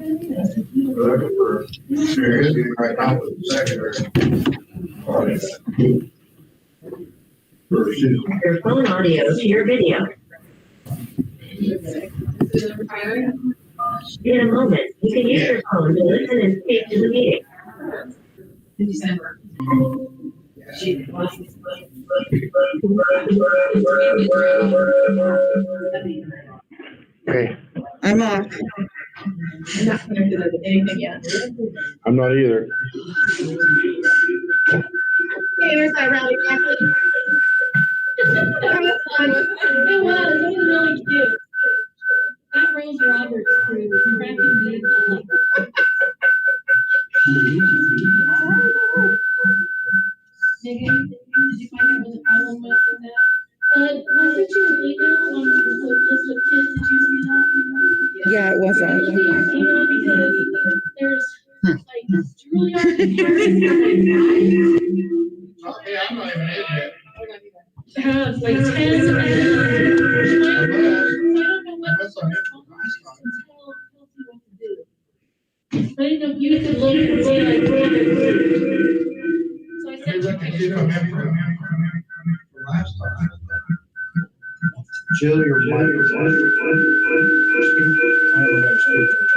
We're looking for serious right now with the secondary. Your phone audio to your video. In a moment, you can use your phone to listen and speak to the meeting. In December. Okay, I'm off. I'm not connected to anything yet. I'm not either. Hey, there's that rally back. That was fun. It was really cute. That Rose Roberts crew was cracking me up. Megan, did you find out what the problem was with that? I sent you an email on the list of kids that you see that. Yeah, it was Did on. you see your email because there's like Juilliard and Harris. Okay, I'm not even in yet. Have like 10 and so I don't know what Unless I'm in. tell Kelsey what to do. I didn't know if you could look and see like so I Maybe sent I you can see if I'm in from last time. Jill, your mic is on. I don't know if it's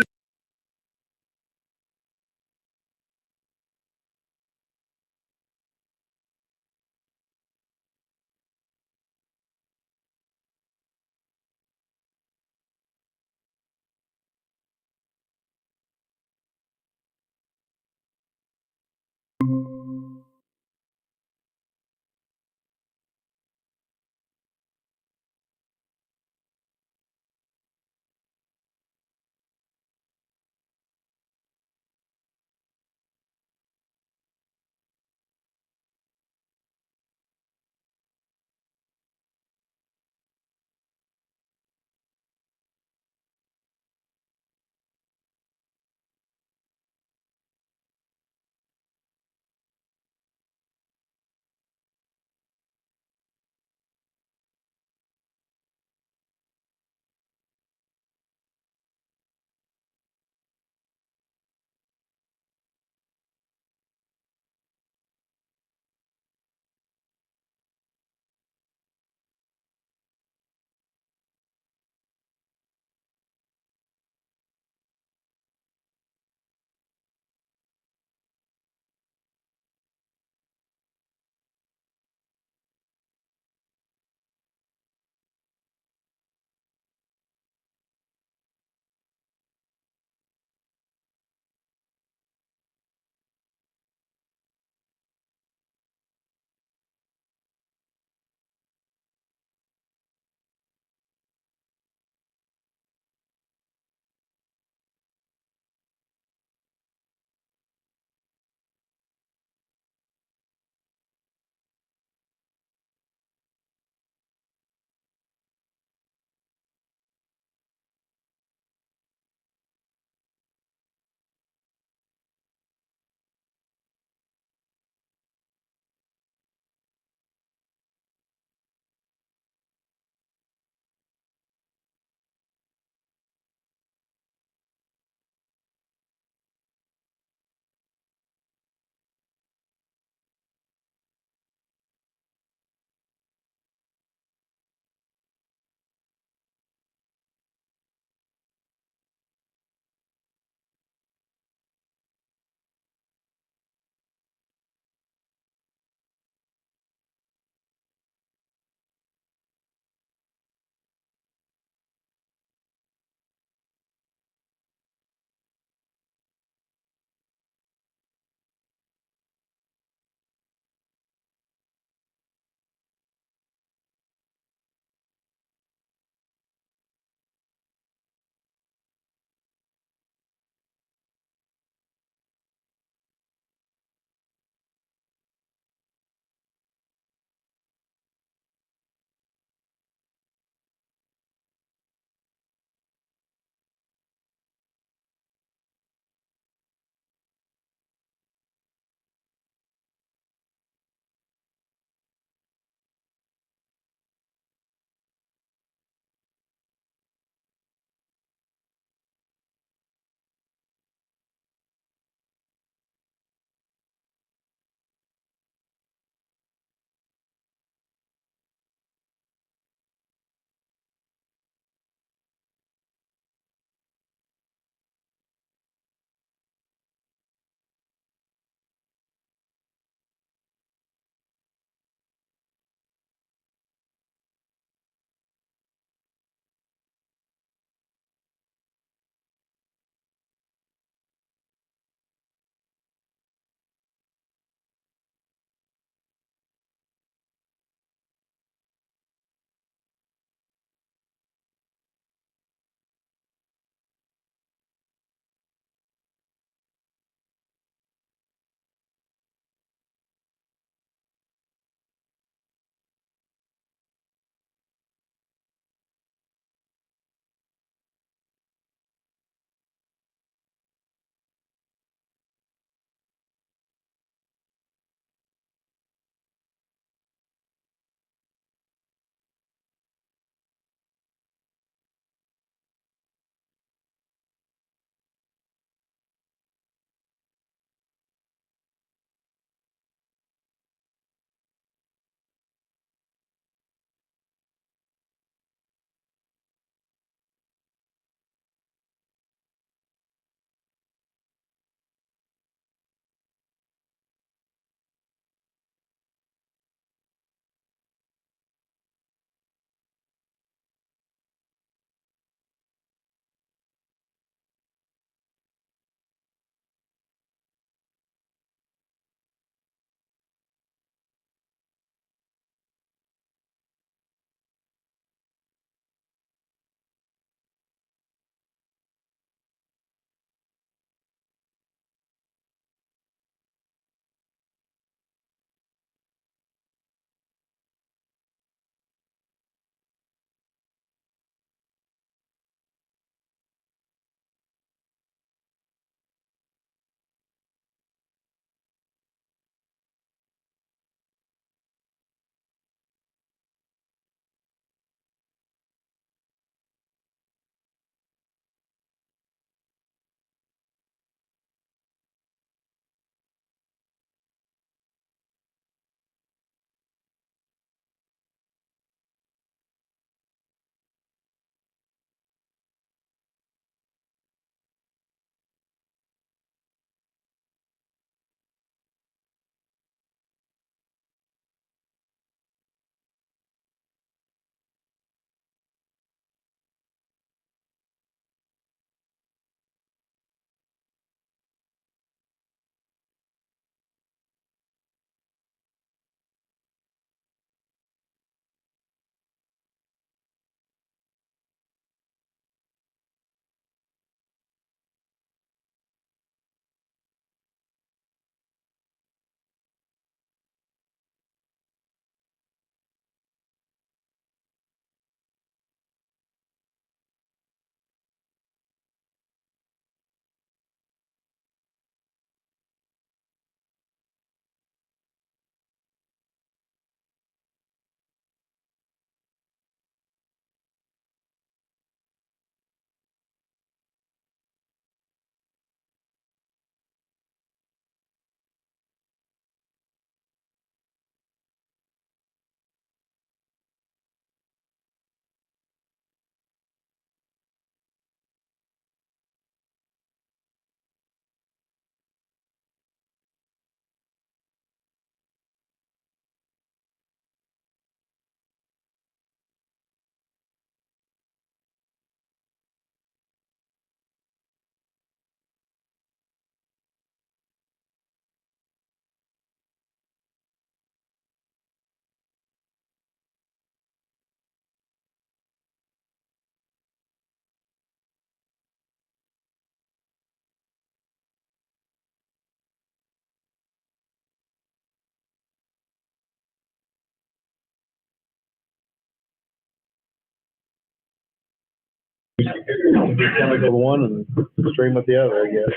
Chemical one and stream with the other, I guess.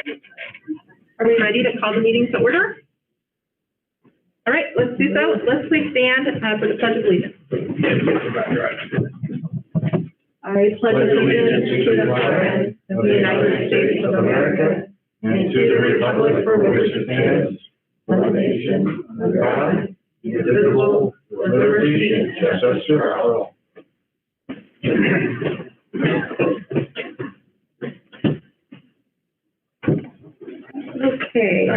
Are we ready to call the meeting to order? All right, let's do so. Let's please stand for the Pledge of Allegiance. I pledge allegiance to the flag of the United States of America and to the republic for which it stands, one nation, under God, indivisible, with liberty and justice for all. Okay,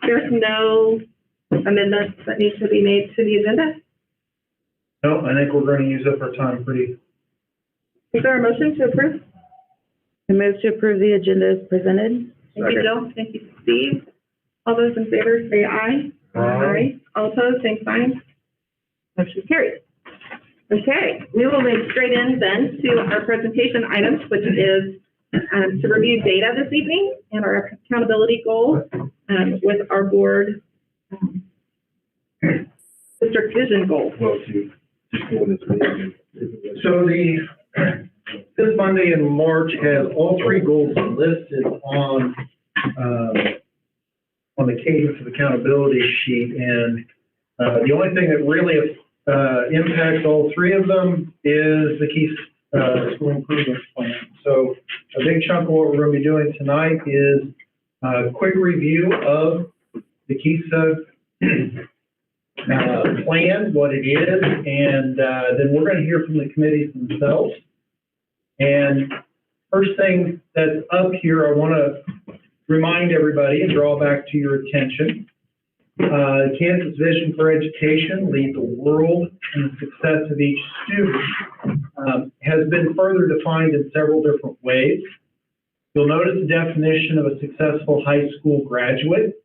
there's no amendments that need to be made to the agenda. No, I think we're going to use up our time pretty. Is there a motion to approve? I move to approve the agenda as presented. Thank you, Jill. Thank you, Steve. All those in favor say aye. Aye. All opposed, same sign. Motion carried. Okay, we will move straight in then to our presentation items, which is to review data this evening and our accountability goals with our board district vision goals. Well, to just go in this meeting. So this Monday in March has all three goals listed on the cadence of accountability sheet. And the only thing that really impacts all three of them is the key school improvement plan. So a big chunk of what we're going to be doing tonight is a quick review of the KESA plan, what it is, and then we're going to hear from the committees themselves. And first thing that's up here, I want to remind everybody and draw back to your attention. Kansas Vision for Education, Lead the World in the Success of Each Student, has been further defined in several different ways. You'll notice the definition of a successful high school graduate.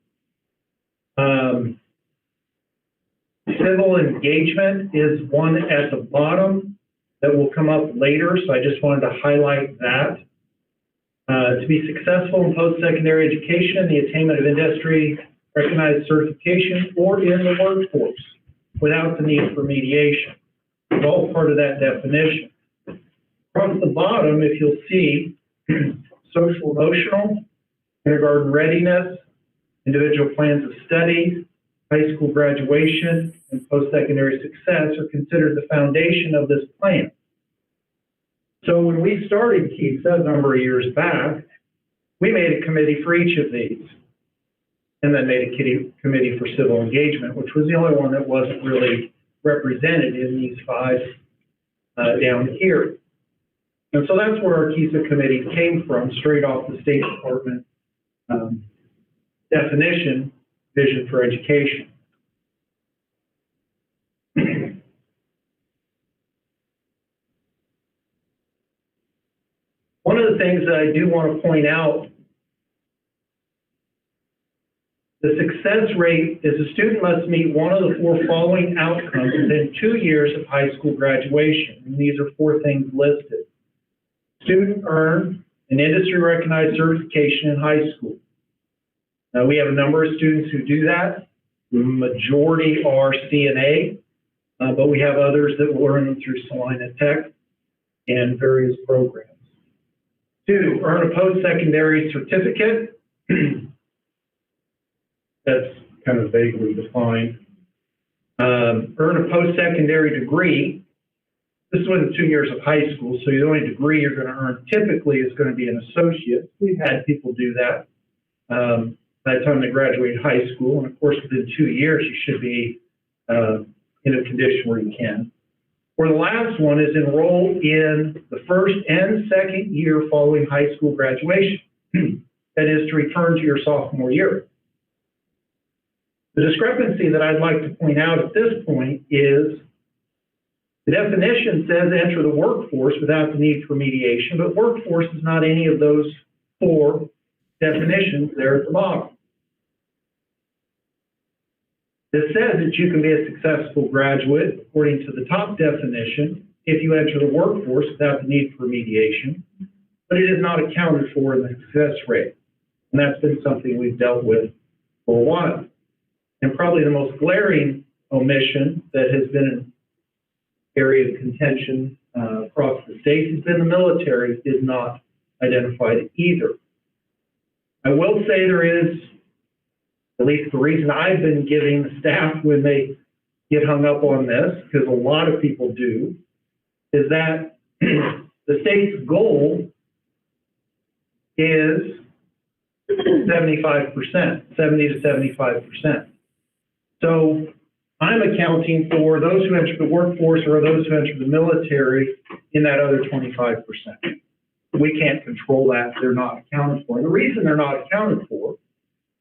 Civil engagement is one at the bottom that will come up later, so I just wanted to highlight that. To be successful in post-secondary education, the attainment of industry recognized certification or in the workforce without the need for mediation. It's all part of that definition. Across the bottom, if you'll see, social emotional, kindergarten readiness, individual plans of study, high school graduation, and post-secondary success are considered the foundation of this plan. So when we started KESA a number of years back, we made a committee for each of these, and then made a committee for civil engagement, which was the only one that wasn't really represented in these five down here. And so that's where our KESA committee came from, straight off the State Department definition, Vision for Education. One of the things that I do want to point out, the success rate is a student must meet one of the four following outcomes within 2 years of high school graduation. And these are four things listed. Student earn an industry recognized certification in high school. Now we have a number of students who do that. The majority are CNA, but we have others that will earn them through Salina Tech and various programs. 2, earn a post-secondary certificate. That's kind of vaguely defined. Earn a post-secondary degree. This is within 2 years of high school, so the only degree you're going to earn typically is going to be an associate. We've had people do that by the time they graduate high school, and of course within 2 years you should be in a condition where you can. Or the last one is enroll in the first and second year following high school graduation. That is to return to your sophomore year. The discrepancy that I'd like to point out at this point is the definition says enter the workforce without the need for mediation, but workforce is not any of those four definitions there at the bottom. This says that you can be a successful graduate according to the top definition if you enter the workforce without the need for mediation, but it is not accounted for in the success rate. And that's been something we've dealt with for a while. And probably the most glaring omission that has been an area of contention across the state who's been in the military is not identified either. I will say there is, at least the reason I've been giving the staff when they get hung up on this, because a lot of people do, is that the state's goal is 75%, 70 to 75%. So I'm accounting for those who enter the workforce or those who enter the military in that other 25%. We can't control that. They're not accounted for. And the reason they're not accounted for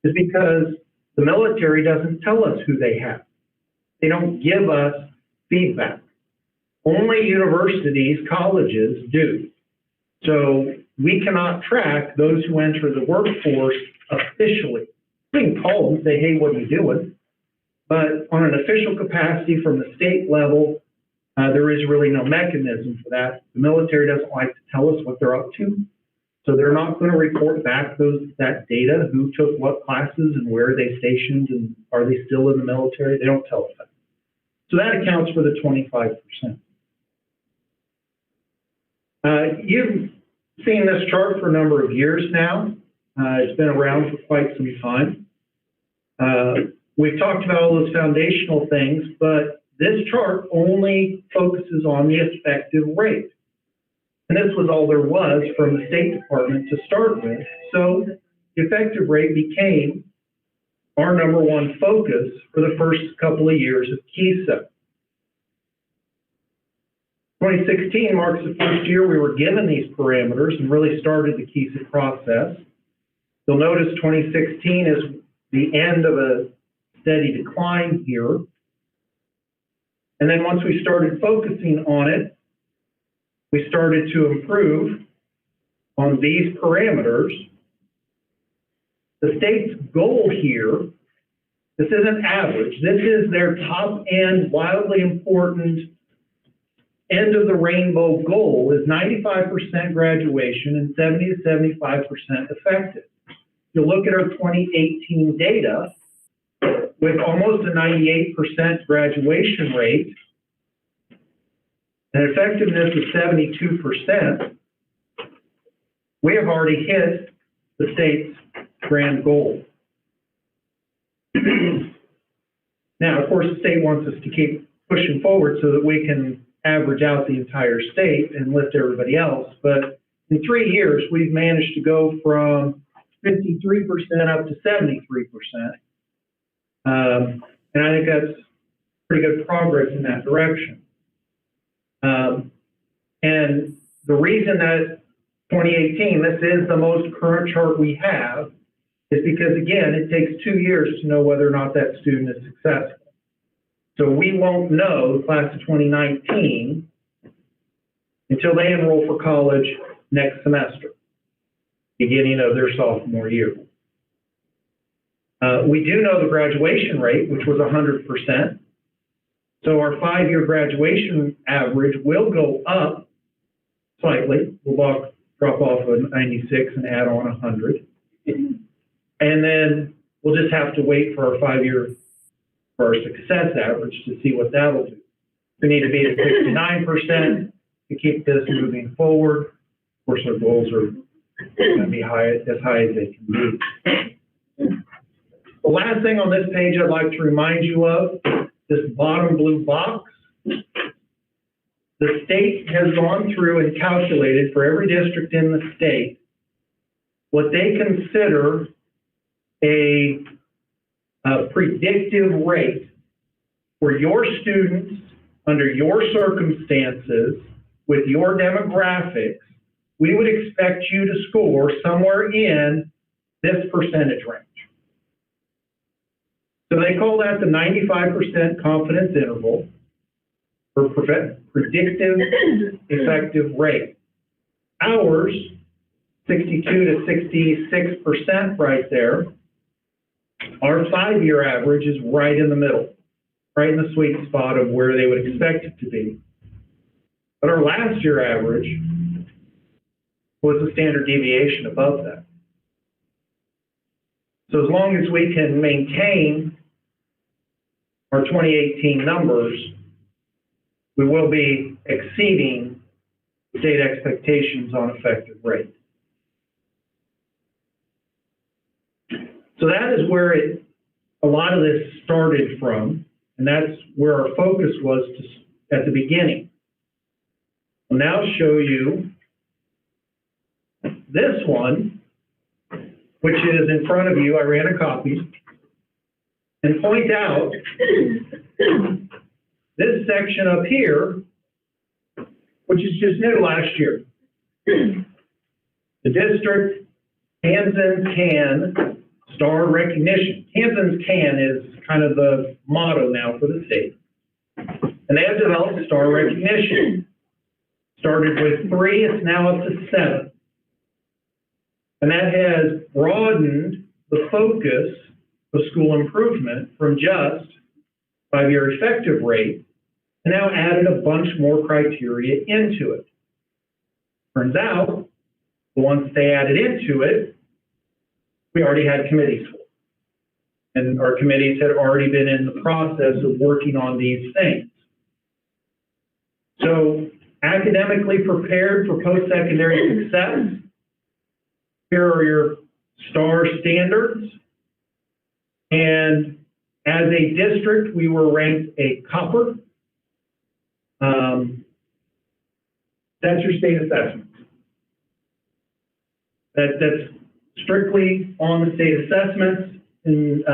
is because the military doesn't tell us who they have. They don't give us feedback. Only universities, colleges do. So we cannot track those who enter the workforce officially. We can call them and say, hey, what are you doing? But on an official capacity from the state level, there is really no mechanism for that. The military doesn't like to tell us what they're up to. So they're not going to report back that data, who took what classes and where are they stationed and are they still in the military? They don't tell us that. So that accounts for the 25%. You've seen this chart for a number of years now. It's been around for quite some time. We've talked about all those foundational things, but this chart only focuses on the effective rate. And this was all there was from the State Department to start with. So the effective rate became our number one focus for the first couple of years of KESA. 2016 marks the first year we were given these parameters and really started the KESA process. You'll notice 2016 is the end of a steady decline here. And then once we started focusing on it, we started to improve on these parameters. The state's goal here, this isn't average, this is their top end, wildly important, end of the rainbow goal is 95% graduation and 70 to 75% effective. You look at our 2018 data, with almost a 98% graduation rate, and effectiveness of 72%, we have already hit the state's grand goal. Now, of course, the state wants us to keep pushing forward so that we can average out the entire state and lift everybody else. But in 3 years, we've managed to go from 53% up to 73%. And I think that's pretty good progress in that direction. And the reason that 2018, this is the most current chart we have, is because, again, it takes 2 years to know whether or not that student is successful. So we won't know the class of 2019 until they enroll for college next semester, beginning of their sophomore year. We do know the graduation rate, which was 100%. So our 5-year graduation average will go up slightly. We'll drop off a 96 and add on 100. And then we'll just have to wait for our 5-year, for our success average to see what that'll do. We need to be at 69% to keep this moving forward. Of course, our goals are going to be as high as they can be. The last thing on this page I'd like to remind you of, this bottom blue box. The state has gone through and calculated for every district in the state what they consider a predictive rate for your students under your circumstances with your demographics. We would expect you to score somewhere in this percentage range. So they call that the 95% confidence interval for predictive effective rate. Ours, 62 to 66% right there. Our 5-year average is right in the middle, right in the sweet spot of where they would expect it to be. But our last year average was a standard deviation above that. So as long as we can maintain our 2018 numbers, we will be exceeding state expectations on effective rate. So that is where a lot of this started from, and that's where our focus was at the beginning. I'll now show you this one, which is in front of you. I ran a copy, and point out this section up here, which is just new last year. The district hands in can star recognition. Kansans can is kind of the motto now for the state. And they have developed star recognition. Started with 3, it's now up to 7. And that has broadened the focus of school improvement from just 5-year effective rate, and now added a bunch more criteria into it. Turns out, once they added into it, we already had committees for it. And our committees had already been in the process of working on these things. So, academically prepared for post-secondary success, here are your STAR standards. And as a district, we were ranked a copper. That's your state assessment. That's strictly on the state assessments and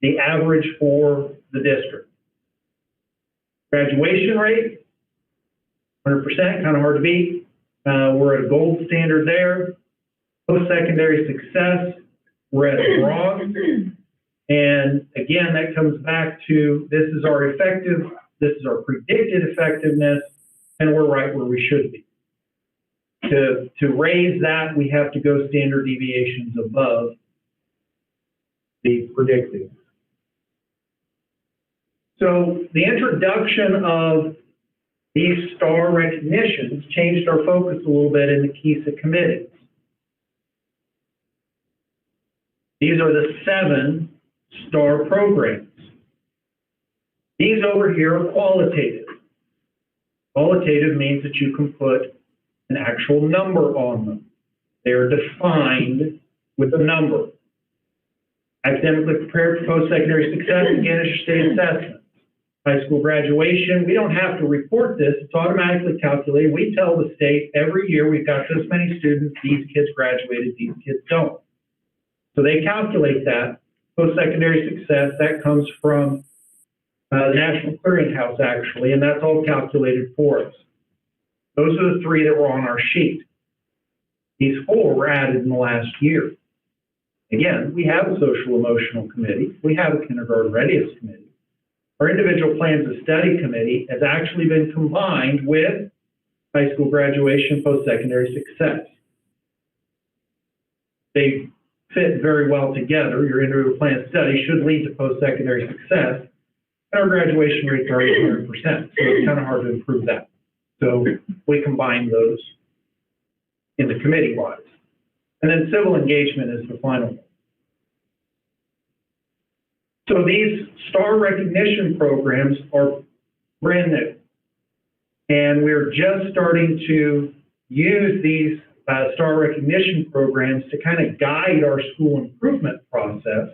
the average for the district. Graduation rate, 100%, kind of hard to beat. We're at a gold standard there. Post-secondary success, we're at a bronze. And again, that comes back to this is our predicted effectiveness, and we're right where we should be. To raise that, we have to go standard deviations above the predicted. So the introduction of these STAR recognitions changed our focus a little bit in the KESA committees. These are the 7 STAR programs. These over here are qualitative. Qualitative means that you can put an actual number on them. They are defined with a number. Academically prepared for post-secondary success, again, is your state assessment. High school graduation, we don't have to report this. It's automatically calculated. We tell the state every year we've got this many students, these kids graduated, these kids don't. So they calculate that. Post-secondary success, that comes from the National Clearinghouse, actually, and that's all calculated for us. Those are the 3 that were on our sheet. These 4 were added in the last year. Again, we have a social emotional committee. We have a kindergarten readiness committee. Our individual plans of study committee has actually been combined with high school graduation, post-secondary success. They fit very well together. Your individual plan of study should lead to post-secondary success. And our graduation rate is already 100%, so it's kind of hard to improve that. So we combine those in the committee-wise. And then civil engagement is the final one. So these STAR recognition programs are brand new. And we're just starting to use these STAR recognition programs to kind of guide our school improvement process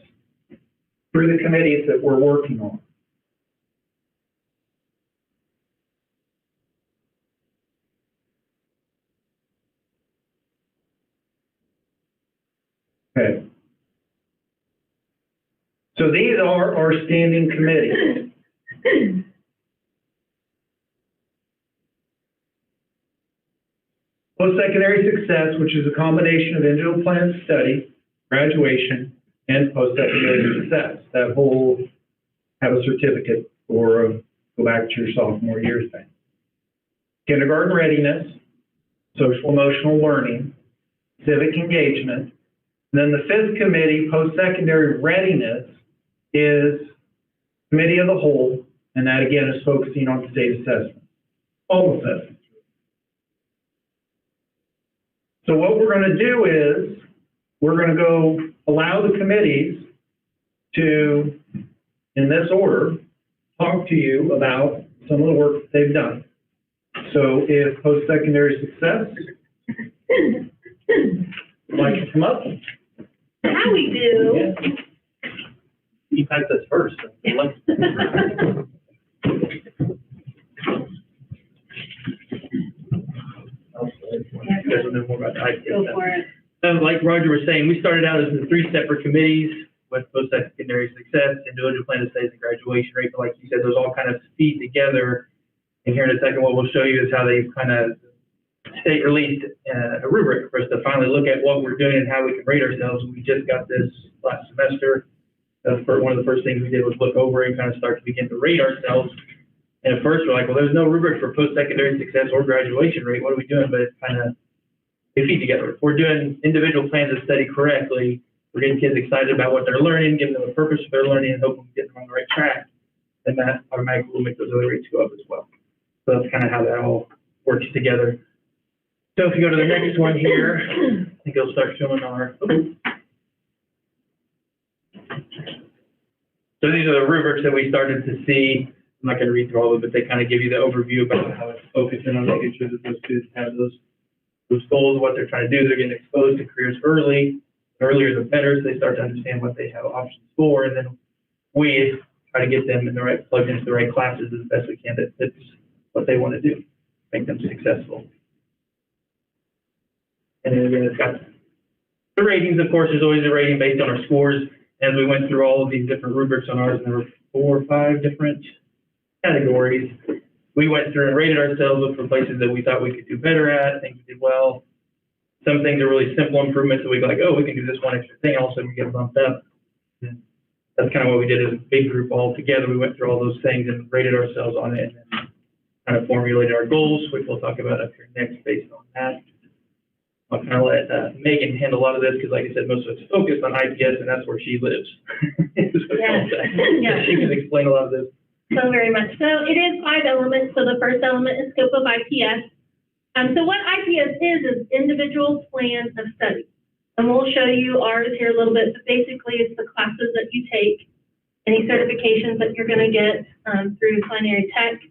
through the committees that we're working on. Okay. So these are our standing committees. Post-secondary success, which is a combination of individual plan of study, graduation, and post-secondary success. That whole have a certificate or go back to your sophomore year thing. Kindergarten readiness, social emotional learning, civic engagement, and then the 5th committee, post-secondary readiness, is committee of the whole, and that again is focusing on state assessment, all assessments. So what we're going to do is we're going to go allow the committees to, in this order, talk to you about some of the work that they've done. So if post-secondary success, would like to come up? How we do. You typed this first. You guys will know more about the IPS. Go for it. Like Roger was saying, we started out as in 3 separate committees with post-secondary success, individual plan of studies, and graduation rate. But like you said, those all kind of feed together. And here in a second, what we'll show you is how they kind of state released a rubric for us to finally look at what we're doing and how we can rate ourselves. We just got this last semester. One of the first things we did was look over and kind of start to begin to rate ourselves. And at first, we're like, well, there's no rubric for post-secondary success or graduation rate. What are we doing? But it's kind of, they feed together. If we're doing individual plans of study correctly, we're getting kids excited about what they're learning, giving them a purpose for their learning, and hoping we get them on the right track, then that automatically will make those other rates go up as well. So that's kind of how that all works together. So if you go to the next one here, I think it'll start showing our, so these are the rubrics that we started to see. I'm not going to read through all of it, but they kind of give you the overview about how it's focusing on making sure that those students have those goals, what they're trying to do. They're getting exposed to careers early. The earlier the better, so they start to understand what they have options for, and then we try to get them in the right, plugged into the right classes as best we can that fits what they want to do, make them successful. And then again, it's got the ratings. Of course, there's always a rating based on our scores. As we went through all of these different rubrics on ours, and there were 4 or 5 different categories, we went through and rated ourselves, looked for places that we thought we could do better at, things we did well. Some things are really simple improvements that we go like, oh, we can do this one extra thing, all of a sudden we get bumped up. And that's kind of what we did as a big group all together. We went through all those things and rated ourselves on it, and then kind of formulated our goals, which we'll talk about up here next based on that. I'll kind of let Megan handle a lot of this because, like I said, most of it's focused on IPS, and that's where she lives. Yeah. So she can explain a lot of this. So very much. So it is 5 elements. So the first element is scope of IPS. So what IPS is individual plans of study. And we'll show you ours here a little bit, but basically it's the classes that you take, any certifications that you're going to get through culinary tech,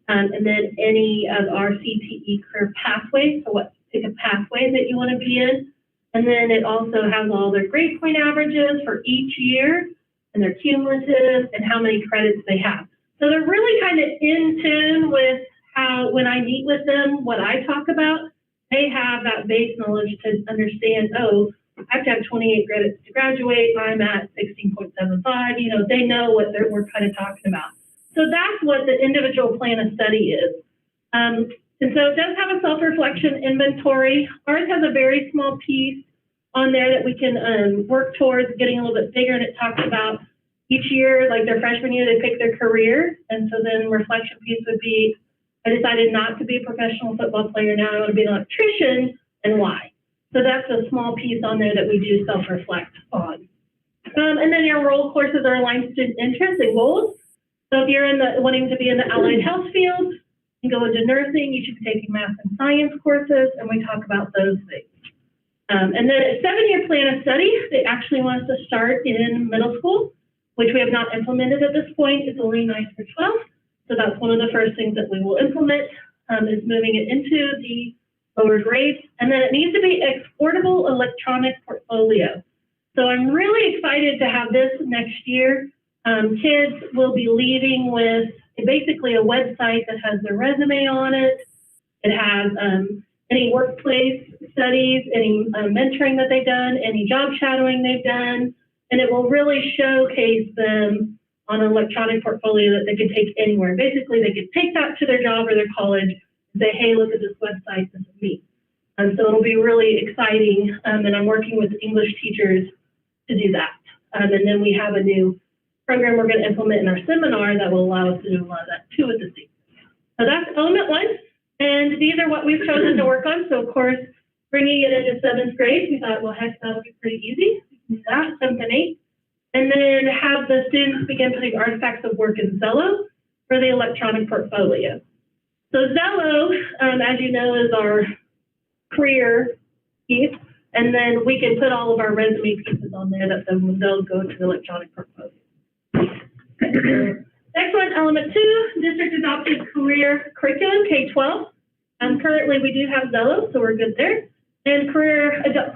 and then any of our CTE career pathways. So what pick a pathway that you want to be in. And then it also has all their grade point averages for each year and their cumulative and how many credits they have. So they're really kind of in tune with how, when I meet with them, what I talk about, they have that base knowledge to understand, oh, I have to have 28 credits to graduate. I'm at 16.75. You know, they know what we're kind of talking about. So that's what the individual plan of study is. And so it does have a self-reflection inventory. Ours has a very small piece on there that we can work towards getting a little bit bigger, and it talks about each year, like their freshman year, they pick their career, and so then reflection piece would be, I decided not to be a professional football player, now I want to be an electrician, and why. So that's a small piece on there that we do self-reflect on. And then your role courses are aligned student interests and goals. So if you're wanting to be in the allied health field, you go into nursing, you should be taking math and science courses, and we talk about those things. And then a 7-year plan of study, they actually want us to start in middle school, which we have not implemented at this point. It's only 9 through 12. So that's one of the first things that we will implement, is moving it into the lower grades. And then it needs to be exportable electronic portfolio. So I'm really excited to have this next year. Kids will be leaving with basically a website that has their resume on it. It has any workplace studies, any mentoring that they've done, any job shadowing they've done, and it will really showcase them on an electronic portfolio that they can take anywhere. Basically, they can take that to their job or their college and say, hey, look at this website, this is me. And so it'll be really exciting, and I'm working with English teachers to do that. And then we have a new program we're going to implement in our seminar that will allow us to do a lot of that too with the students. So that's element 1. And these are what we've chosen to work on. So of course, bringing it into 7th grade, we thought, well, heck, that'll be pretty easy. We can do that, 7th and 8th. And then have the students begin putting artifacts of work in Zello for the electronic portfolio. So Zello, as you know, is our career piece. And then we can put all of our resume pieces on there that then they'll go to the electronic portfolio. Next one, element 2, district adopted career curriculum, K-12. Currently, we do have Zello, so we're good there. And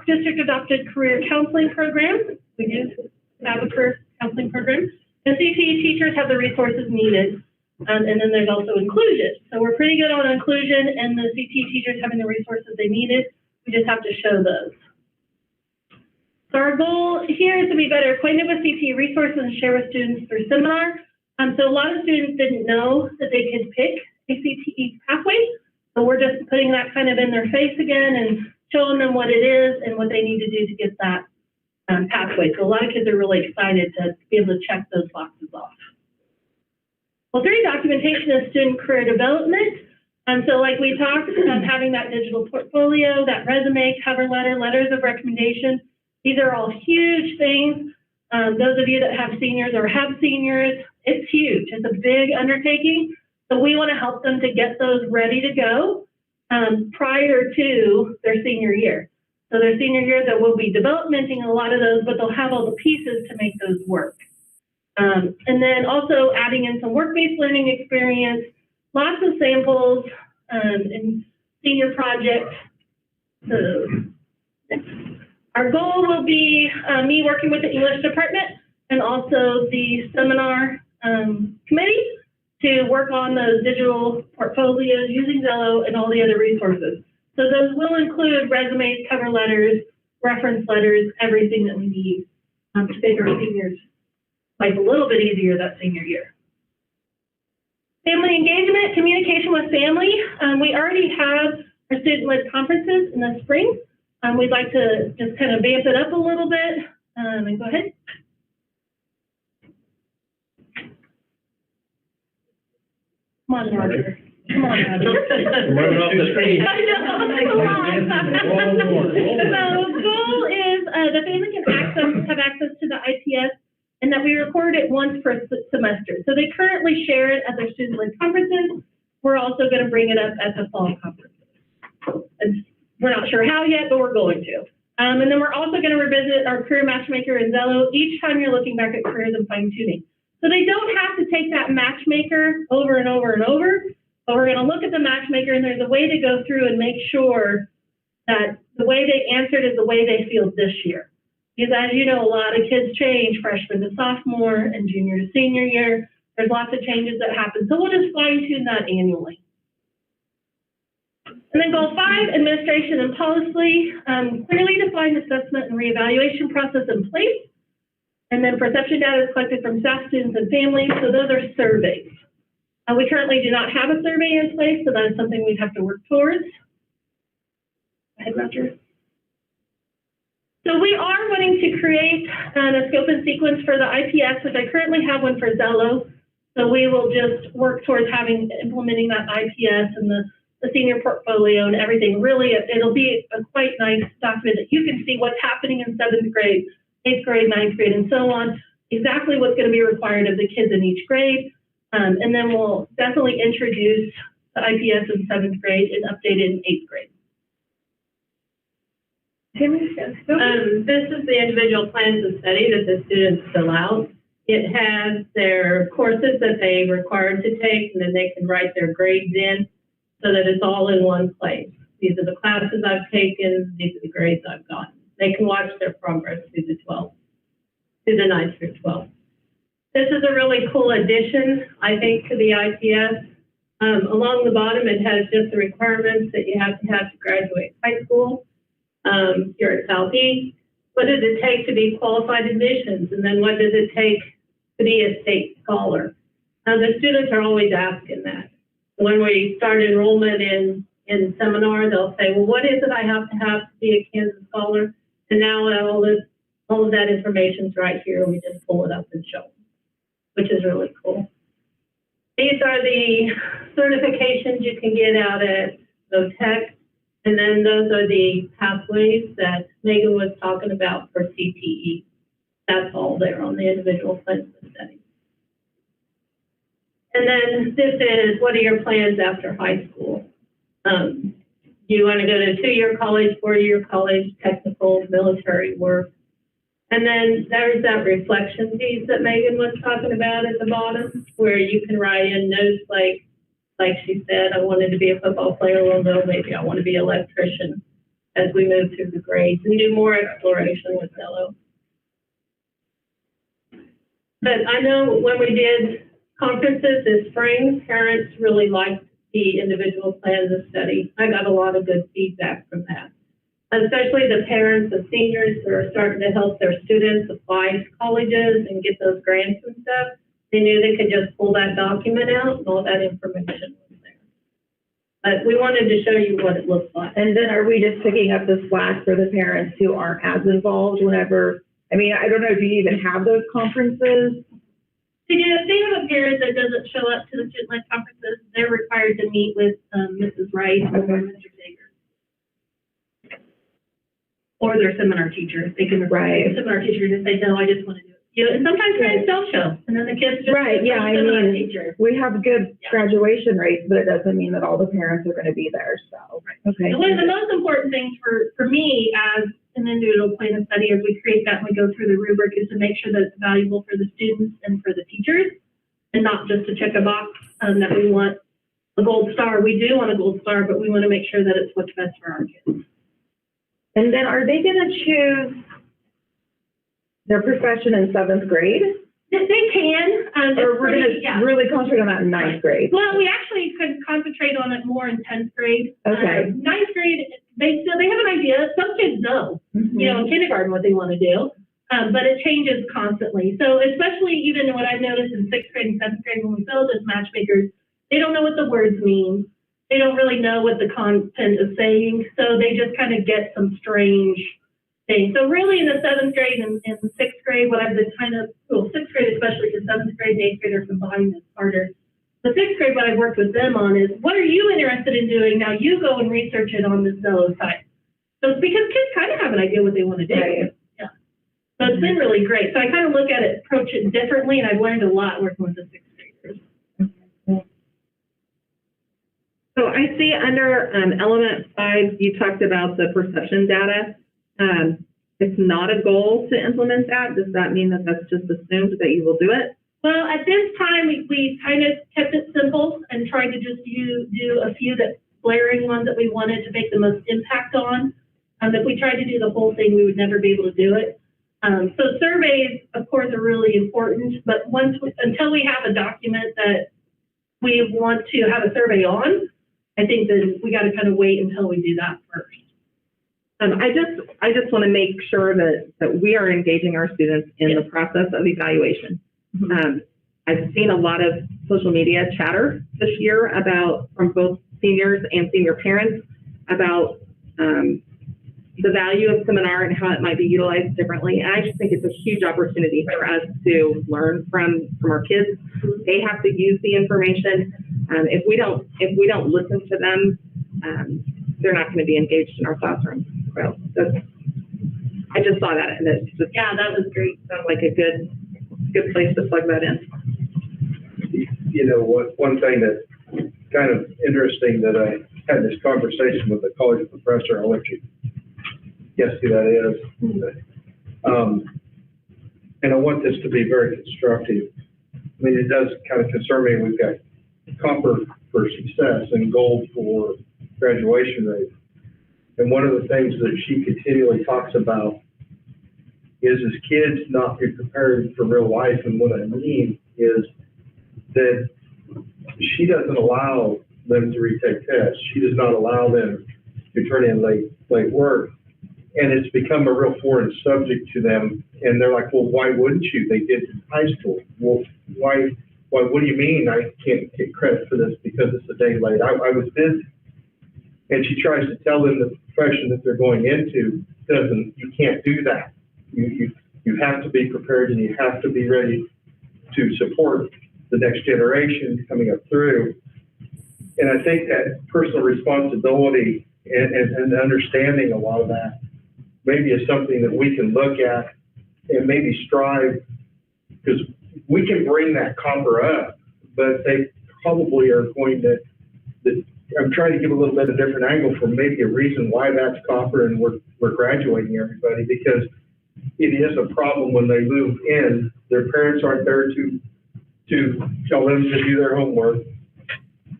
district adopted career counseling program. We do have a career counseling program. And CTE teachers have the resources needed. And then there's also inclusion. So we're pretty good on inclusion and the CTE teachers having the resources they needed. We just have to show those. So our goal here is to be better acquainted with CTE resources and share with students through seminar. So a lot of students didn't know that they could pick a CTE pathway. So we're just putting that kind of in their face again and showing them what it is and what they need to do to get that pathway. So a lot of kids are really excited to be able to check those boxes off. Well, 3, documentation of student career development. So like we talked about having that digital portfolio, that resume, cover letter, letters of recommendation. These are all huge things. Those of you that have seniors or have seniors, it's huge. It's a big undertaking. So we want to help them to get those ready to go prior to their senior year. So their senior year, they will be developmenting a lot of those, but they'll have all the pieces to make those work. And then also adding in some work-based learning experience, lots of samples and senior projects. So our goal will be me working with the English department and also the seminar committee to work on those digital portfolios using Zello and all the other resources. So those will include resumes, cover letters, reference letters, everything that we need to make our seniors life a little bit easier that senior year. Family engagement, communication with family. We already have our student-led conferences in the spring. We'd like to just kind of vamp it up a little bit. And go ahead. Come on, Roger. Come on, Roger. Running off the stage. I know, that's a lot. So goal is the family can have access to the IPS and that we record it once per semester. So they currently share it at their student-led conferences. We're also going to bring it up at the fall conferences. And we're not sure how yet, but we're going to. And then we're also going to revisit our career matchmaker in Zello each time you're looking back at careers and fine-tuning. So they don't have to take that matchmaker over and over and over, but we're going to look at the matchmaker and there's a way to go through and make sure that the way they answered is the way they feel this year. Because as you know, a lot of kids change freshman to sophomore and junior to senior year. There's lots of changes that happen. So we'll just fine-tune that annually. And then goal 5, administration and policy, clearly defined assessment and reevaluation process in place. And then perception data is collected from staff, students, and families. So those are surveys. We currently do not have a survey in place, so that is something we'd have to work towards. Go ahead, Roger. So we are wanting to create a scope and sequence for the IPS, which I currently have one for Zello. So we will just work towards implementing that IPS and the senior portfolio and everything. Really, it'll be a quite nice document that you can see what's happening in 7th grade, 8th grade, 9th grade, and so on, exactly what's going to be required of the kids in each grade. And then we'll definitely introduce the IPS in 7th grade and update it in 8th grade. This is the individual plans of study that the students fill out. It has their courses that they required to take, and then they can write their grades in so that it's all in one place. These are the classes I've taken. These are the grades I've gotten. They can watch their progress through the 9th through 12th. This is a really cool addition, I think, to the IPS. Along the bottom, it has just the requirements that you have to graduate high school. Here at Southeast, what does it take to be qualified admissions? And then what does it take to be a state scholar? The students are always asking that. When we start enrollment in seminar, they'll say, well, what is it I have to be a Kansas scholar? And now all of that information's right here. We just pull it up and show them, which is really cool. These are the certifications you can get out at VOTEC. And then those are the pathways that Megan was talking about for CTE. That's all there on the individual plans of study. And then this is, what are your plans after high school? Do you want to go to 2-year college, 4-year college, technical, military work? And then there's that reflection piece that Megan was talking about at the bottom, where you can write in notes like, like she said, I wanted to be a football player. Well, no, maybe I want to be an electrician as we move through the grades and do more exploration with Zello. But I know when we did conferences this spring, parents really liked the individual plans of study. I got a lot of good feedback from that. Especially the parents of seniors that are starting to help their students apply to colleges and get those grants and stuff. They knew they could just pull that document out and all that information was there. But we wanted to show you what it looks like. And then are we just picking up the slack for the parents who aren't as involved whenever, I mean, I don't know, do you even have those conferences? They do. If they have a parent that doesn't show up to the student-led conferences, they're required to meet with Mrs. Wright or Mr. Sager. Or their seminar teacher. They can require a seminar teacher to say, no, I just want to do it. You know, and sometimes parents don't show, and then the kids just. Right, yeah, I seminar mean, teacher. we have good graduation rates, but it doesn't mean that all the parents are gonna be there, so, okay. And one of the most important things for me as an individual plan of study as we create that and we go through the rubric is to make sure that it's valuable for the students and for the teachers and not just to check a box that we want a gold star. We do want a gold star, but we want to make sure that it's what's best for our kids. And then are they gonna choose their profession in 7th grade? They can. Or we're gonna really concentrate on that in 9th grade? Well, we actually could concentrate on it more in 10th grade. Okay. 9th grade, they have an idea. Some kids know, you know, in kindergarten what they want to do, but it changes constantly. So especially even what I've noticed in 6th grade and 7th grade when we build as matchmakers, they don't know what the words mean. They don't really know what the content is saying, so they just kind of get some strange things. So really in the 7th grade and 6th grade, what I've been kind of, well, 6th grade especially, because 7th grade and 8th grade are combined, it's harder. The 6th grade, what I've worked with them on is, what are you interested in doing? Now you go and research it on this Zello site. So it's because kids kind of have an idea what they want to do. Right. Yeah. So it's been really great. So I kind of look at it, approach it differently, and I've learned a lot working with the 6th graders. So I see under element 5, you talked about the perception data. It's not a goal to implement that. Does that mean that that's just assumed that you will do it? Well, at this time, we kind of kept it simple and tried to just do a few that glaring ones that we wanted to make the most impact on. If we tried to do the whole thing, we would never be able to do it. So surveys, of course, are really important, but until we have a document that we want to have a survey on, I think that we got to kind of wait until we do that first. I just want to make sure that we are engaging our students in the process of evaluation. I've seen a lot of social media chatter this year from both seniors and senior parents about the value of seminar and how it might be utilized differently. And I just think it's a huge opportunity for us to learn from our kids. They have to use the information. If we don't listen to them, they're not going to be engaged in our classroom. So I just saw that, and it's just, yeah, that was great. Sounds like a good place to plug that in. You know, one thing that's kind of interesting that I had this conversation with a college professor. I'll let you guess who that is. And I want this to be very constructive. I mean, it does kind of concern me. We've got copper for success and gold for graduation rate. And one of the things that she continually talks about is kids not be prepared for real life. And what I mean is that she doesn't allow them to retake tests. She does not allow them to turn in late work. And it's become a real foreign subject to them. And they're like, well, why wouldn't you? They did in high school. Well, why, what do you mean I can't get credit for this because it's a day late? I was busy. And she tries to tell them the profession that they're going into you can't do that. You have to be prepared and you have to be ready to support the next generation coming up through. And I think that personal responsibility and understanding a lot of that maybe is something that we can look at and maybe strive, because we can bring that copper up, but they probably are going to, I'm trying to give a little bit of a different angle for maybe a reason why that's copper and we're graduating everybody, because it is a problem when they move in. Their parents aren't there to tell them to do their homework.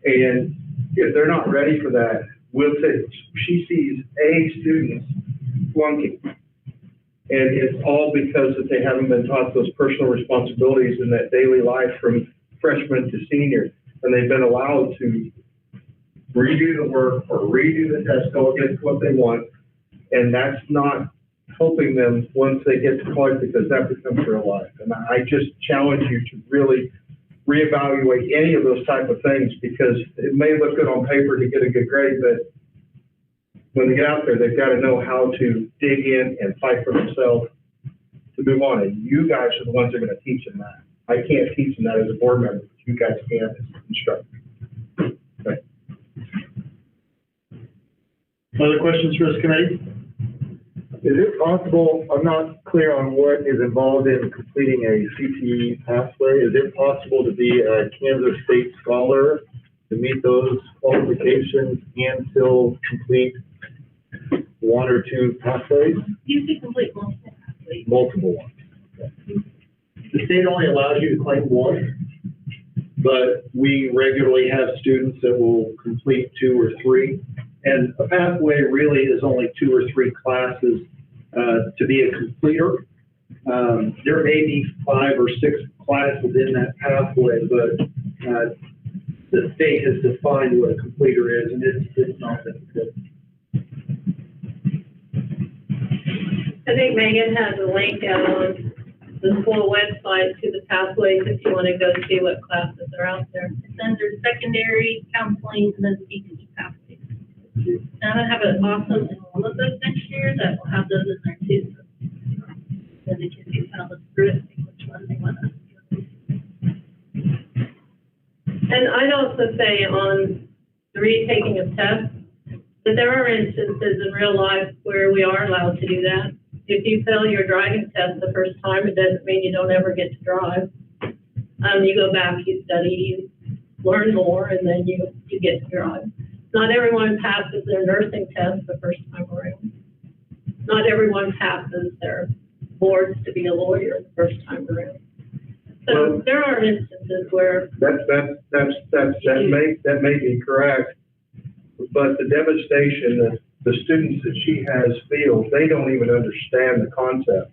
And if they're not ready for that, we'll say, she sees A students flunking. And it's all because that they haven't been taught those personal responsibilities in that daily life from freshman to senior. And they've been allowed to redo the work or redo the test, go against what they want. And that's not helping them once they get to college, because that becomes real life. And I just challenge you to really reevaluate any of those type of things, because it may look good on paper to get a good grade, but when they get out there, they've got to know how to dig in and fight for themselves to move on. And you guys are the ones that are going to teach them that. I can't teach them that as a board member, but you guys can as instructors. Okay. Other questions for this committee? Is it possible, I'm not clear on what is involved in completing a CTE pathway. Is it possible to be a Kansas State Scholar to meet those qualifications and still complete one or two pathways? You can complete multiple pathways. Multiple ones. The state only allows you to claim one, but we regularly have students that will complete 2 or 3. And a pathway really is only 2 or 3 classes to be a completer. There may be 5 or 6 classes in that pathway, but the state has defined what a completer is, and it's not that good. I think Megan has a link on the school website to the pathways if you want to go see what classes are out there. It's under secondary counseling and then CTE pathways. And I'm gonna have an awesome enrollment book next year that will have those in there too. So the kids can kind of look through it and see which one they want to. And I'd also say on the retaking of tests, that there are instances in real life where we are allowed to do that. If you fail your driving test the first time, it doesn't mean you don't ever get to drive. You go back, you study, you learn more, and then you get to drive. Not everyone passes their nursing test the first time around. Not everyone passes their boards to be a lawyer the first time around. So Well, there are instances where that may be correct, but the devastation that the students that she has feel, they don't even understand the concept.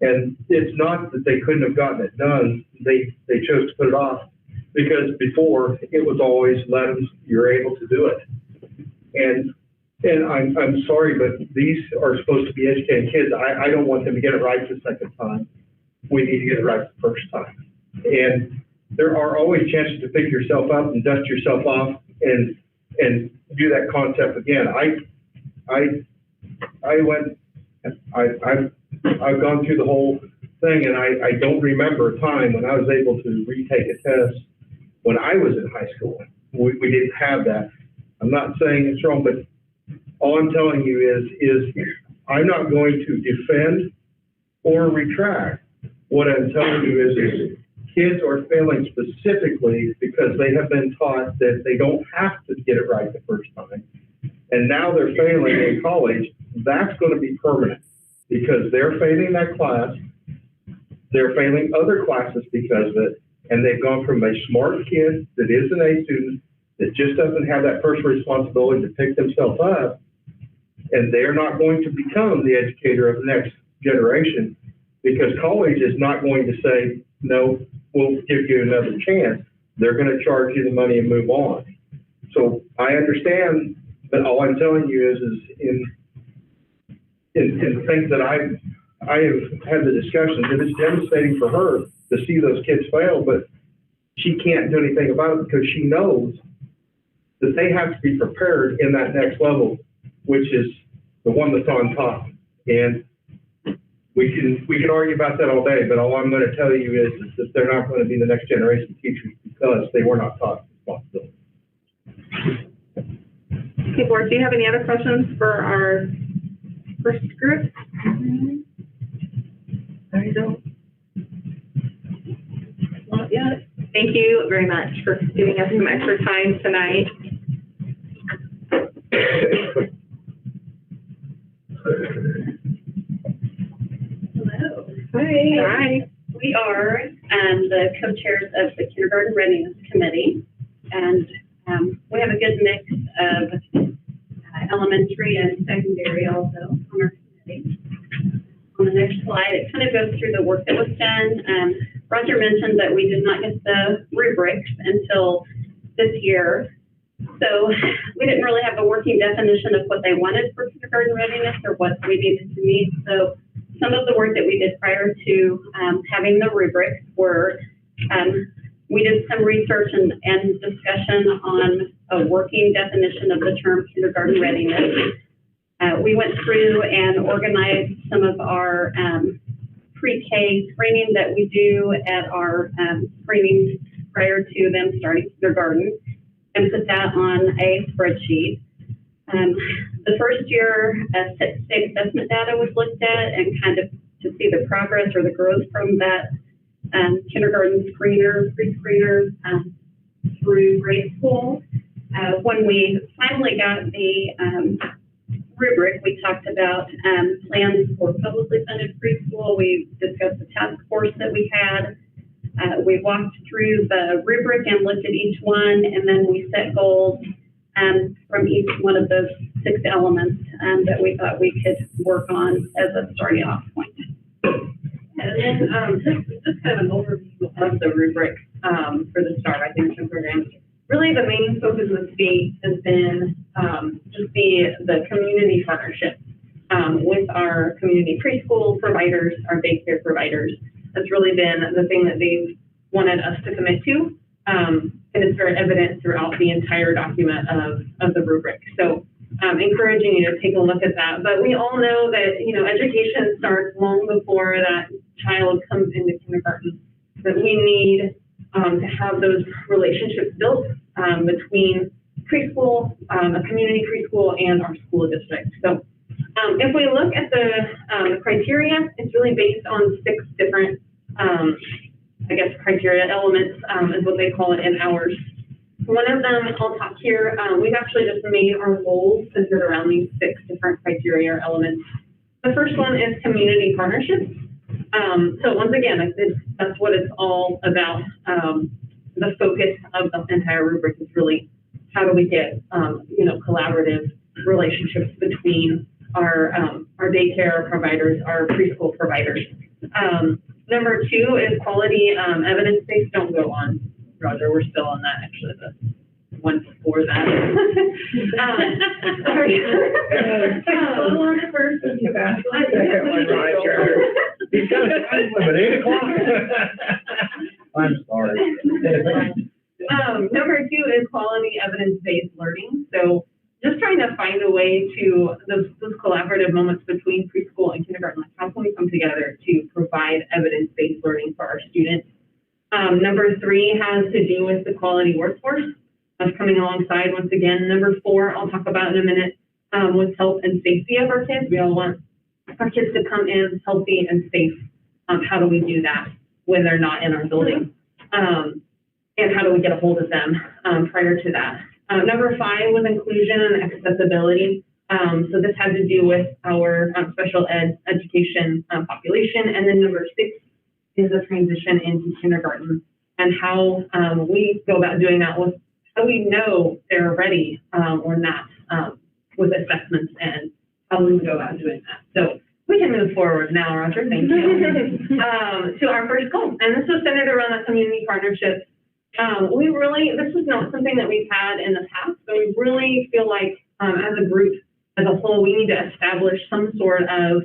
And it's not that they couldn't have gotten it done, they chose to put it off, because before, it was always, let them, you're able to do it. And I'm sorry, but these are supposed to be educated kids. I don't want them to get it right the second time. We need to get it right the first time. And there are always chances to pick yourself up and dust yourself off and do that concept again. I've gone through the whole thing, and I don't remember a time when I was able to retake a test when I was in high school. We didn't have that. I'm not saying it's wrong, but all I'm telling you is I'm not going to defend or retract. What I'm telling you is kids are failing specifically because they have been taught that they don't have to get it right the first time. And now they're failing in college. That's going to be permanent because they're failing that class. They're failing other classes because of it. And they've gone from a smart kid that is an A student that just doesn't have that personal responsibility to pick themselves up. And they're not going to become the educator of the next generation because college is not going to say, no, we'll give you another chance. They're going to charge you the money and move on. So I understand, but all I'm telling you is in things that I have had the discussions, and it's devastating for her to see those kids fail, but she can't do anything about it because she knows that they have to be prepared in that next level, which is the one that's on top. And we can argue about that all day, but all I'm going to tell you is that they're not going to be the next generation of teachers because they were not taught responsibility. Okay, board, do you have any other questions for our first group? I don't. Not yet. Thank you very much for giving us some extra time tonight. Hello. Hi. Hi. We are the co-chairs of the Kindergarten Readiness Committee, and We have a good mix of elementary and secondary also on our committee. On the next slide, it kind of goes through the work that was done. Roger mentioned that we did not get the rubrics until this year. So we didn't really have a working definition of what they wanted for kindergarten readiness or what we needed to meet. So some of the work that we did prior to having the rubrics were, we did some research and discussion on a working definition of the term kindergarten readiness. We went through and organized some of our pre-K screening that we do at our screenings prior to them starting kindergarten and put that on a spreadsheet. The first year, state assessment data was looked at and kind of to see the progress or the growth from that kindergarten screener, pre-screener through grade school. When we finally got the rubric, we talked about plans for publicly funded preschool. We discussed the task force that we had. We walked through the rubric and looked at each one, and then we set goals from each one of those 6 elements that we thought we could work on as a starting off point. And then just kind of an overview of the rubric for the STAR recognition program. Really, the main focus of the state has been just the community partnership with our community preschool providers, our daycare providers. That's really been the thing that they've wanted us to commit to, and it's very evident throughout the entire document of the rubric. So encouraging you to take a look at that. But we all know that, you know, education starts long before that child comes into kindergarten, that we need to have those relationships built between preschool, a community preschool, and our school district. So if we look at the criteria, it's really based on 6 different, criteria elements is what they call it in ours. One of them I'll talk here, we've actually just made our goals centered around these 6 different criteria or elements. The first one is community partnerships. So once again, that's what it's all about. The focus of the entire rubric is really how do we get, collaborative relationships between our daycare providers, our preschool providers. Number 2 is quality evidence-based. Don't go on, Roger. We're still on that, actually, the one before that. Sorry. Well, on the first and you got the second one, Roger. He's got a time limit, 8 o'clock. I'm sorry. Number 2 is quality evidence-based learning. So just trying to find a way to those collaborative moments between preschool and kindergarten. Like how can we come together to provide evidence-based learning for our students? Number 3 has to do with the quality workforce of coming alongside. Once again, number 4, I'll talk about in a minute, with health and safety of our kids. We all want our kids to come in healthy and safe. How do we do that when they're not in our building? And how do we get a hold of them prior to that? Number 5 was inclusion and accessibility. So this had to do with our special ed education population. And then number 6 is the transition into kindergarten and how we go about doing that with how we know they're ready or not with assessments and how we go about doing that. So we can move forward now, Roger, thank you. To our first goal, and this was centered around that community partnership. This is not something that we've had in the past, but we really feel like as a group, as a whole, we need to establish some sort of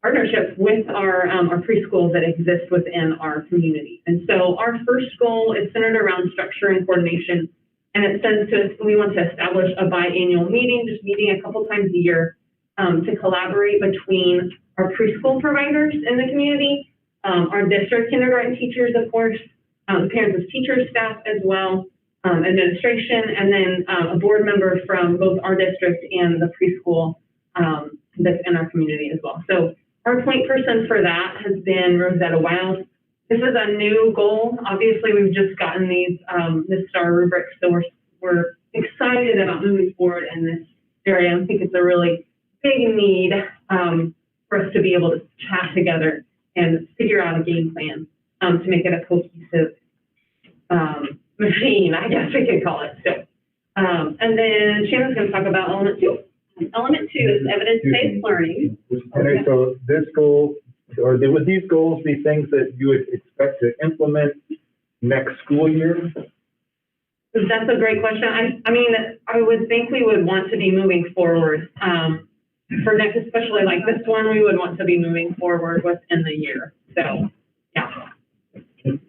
partnership with our preschools that exist within our community. And so our first goal is centered around structure and coordination. And it says to us, we want to establish a biannual meeting, just meeting a couple times a year to collaborate between our preschool providers in the community, our district kindergarten teachers, of course, parents as teachers, staff as well, administration, and then a board member from both our district and the preschool that's in our community as well. So our point person for that has been Rosetta Wild. This is a new goal. Obviously, we've just gotten these this STAR rubric, so we're excited about moving forward in this area. I think it's a really big need for us to be able to chat together and figure out a game plan to make it a cohesive machine, I guess we could call it, so. And then Shannon's gonna talk about element two. Element two is evidence-based learning. Okay, so this goal, or would these goals be things that you would expect to implement next school year? That's a great question. I mean, I would think we would want to be moving forward, for next, especially like this one, we would want to be moving forward within the year, so, yeah. So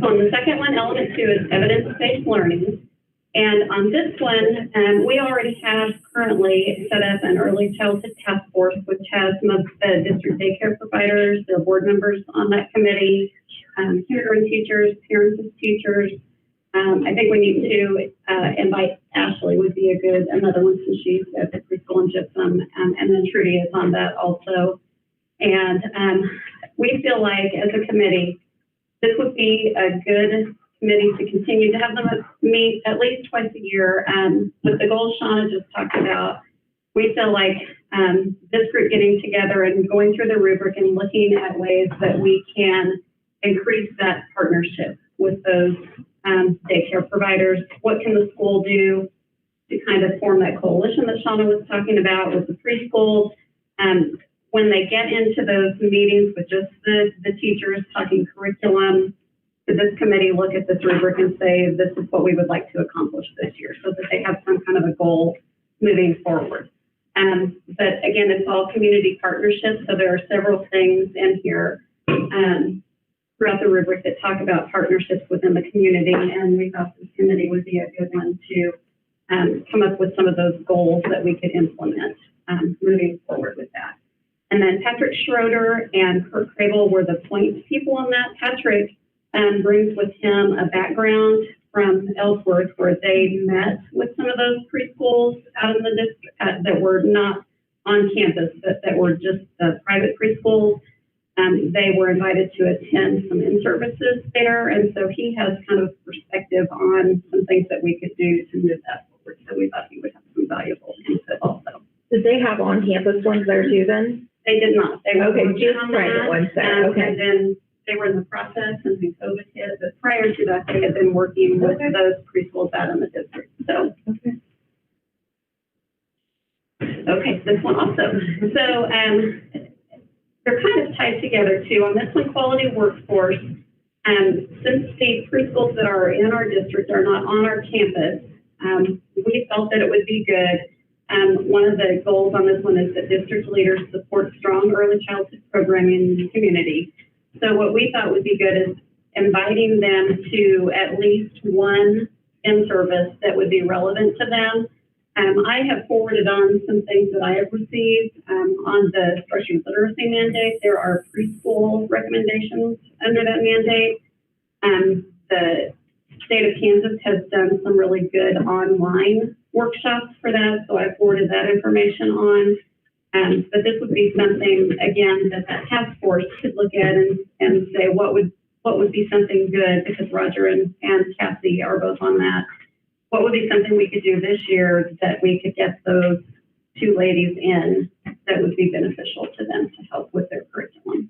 on the second one, element two is evidence-based learning. And on this one, we already have currently set up an early childhood task force, which has some of the district daycare providers, their board members on that committee, kindergarten teachers, parents of teachers. I think we need to invite Ashley would be another one since she's at the preschool and gypsum, and then Trudy is on that also. And we feel like as a committee, this would be a good committee to continue to have them meet at least twice a year. With the goals Shauna just talked about, we feel like this group getting together and going through the rubric and looking at ways that we can increase that partnership with those daycare providers. What can the school do to kind of form that coalition that Shauna was talking about with the preschool? When they get into those meetings with just the teachers talking curriculum, could this committee look at this rubric and say, this is what we would like to accomplish this year, so that they have some kind of a goal moving forward. But again, it's all community partnerships, so there are several things in here throughout the rubric that talk about partnerships within the community, and we thought this committee would be a good one to come up with some of those goals that we could implement moving forward with that. And then Patrick Schroeder and Kurt Crable were the point people on that. Patrick brings with him a background from Ellsworth where they met with some of those preschools out in the district that were not on campus, but that were just private preschools. They were invited to attend some in-services there, and so he has kind of perspective on some things that we could do to move that forward. So we thought he would have some valuable input also. Did they have on-campus ones there too then? They did not. They were Okay, working just on private that, ones then, okay. And then they were in the process and then COVID hit, but prior to that, they had been working with those preschools out in the district, so. Okay, this one also. So, they're kind of tied together too. On this one, quality workforce, since the preschools that are in our district are not on our campus, we felt that it would be good. One of the goals on this one is that district leaders support strong early childhood programming in the community. So what we thought would be good is inviting them to at least one in-service that would be relevant to them. I have forwarded on some things that I have received on the structured literacy mandate. There are preschool recommendations under that mandate. The state of Kansas has done some really good online workshops for that, so I forwarded that information on. But this would be something, again, that task force could look at and say what would be something good, because Roger and Kathy are both on that. What would be something we could do this year that we could get those two ladies in that would be beneficial to them to help with their curriculum?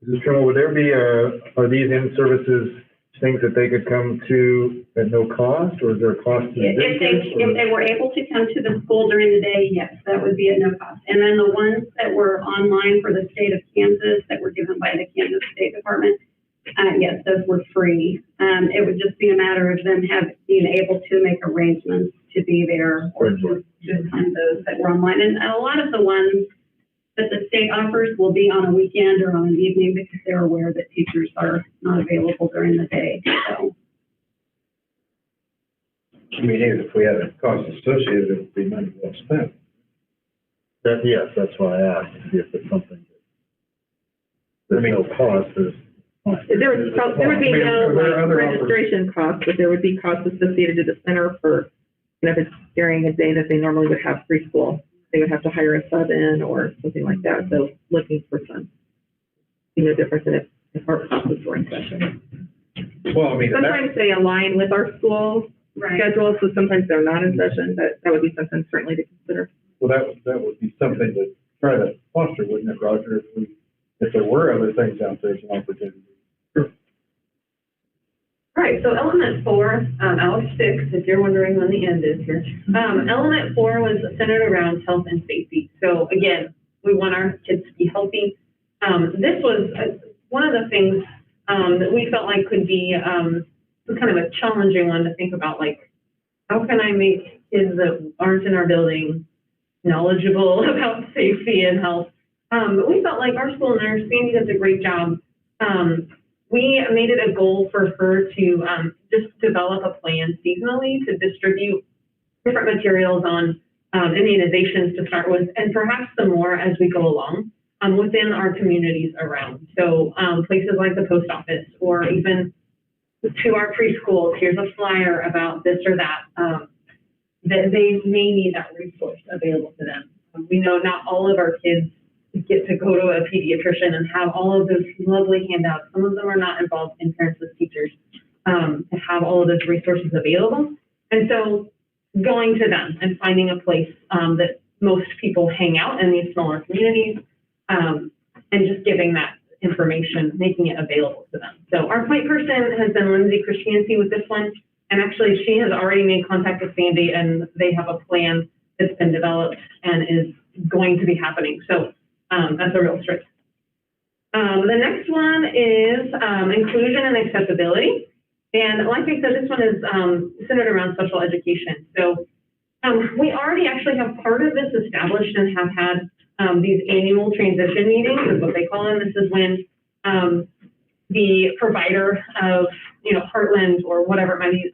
Mrs. Trimble, would there be are these in-services things that they could come to at no cost, or is there a cost to the district? If they were able to come to the school during the day, yes, that would be at no cost. And then the ones that were online for the state of Kansas that were given by the Kansas State Department, yes, those were free. It would just be a matter of them being able to make arrangements to be there or to attend those that were online. And a lot of the ones that the state offers will be on a weekend or on an evening because they're aware that teachers are not available during the day. So. I mean, even if we had a cost associated, it would be money well spent. Yes, that's why I asked, to see if it's something that there's no cost, There would be no registration costs, but there would be costs associated to the center for, if it's during a day that they normally would have preschool. They would have to hire a sub in or something like that. So looking for some, no different than if our classes were in session. Well, I mean, sometimes they align with our school schedule, so sometimes they're not in session, but that would be something certainly to consider. well, that would be something to try to foster, wouldn't it, Roger? If there were other things out there as an opportunity. All right, so element 4, out of 6, if you're wondering when the end is here. Element 4 was centered around health and safety. So again, we want our kids to be healthy. This was one of the things that we felt like could be kind of a challenging one to think about, like, how can I make kids that aren't in our building knowledgeable about safety and health? But we felt like our school nurse, Sandy, does a great job. We made it a goal for her to just develop a plan seasonally to distribute different materials on immunizations to start with, and perhaps some more as we go along within our communities around. So places like the post office, or even to our preschools, here's a flyer about this or that, that they may need that resource available to them. We know not all of our kids get to go to a pediatrician and have all of those lovely handouts. Some of them are not involved in parents as teachers to have all of those resources available. And so going to them and finding a place that most people hang out in these smaller communities, and just giving that information, making it available to them. So our point person has been Lindsay Christiancy with this one. And actually she has already made contact with Sandy, and they have a plan that's been developed and is going to be happening. So that's a real strength. The next one is inclusion and accessibility. And like I said, this one is centered around special education. So we already actually have part of this established and have had these annual transition meetings, is what they call them. This is when the provider of, Heartland or whatever it might be,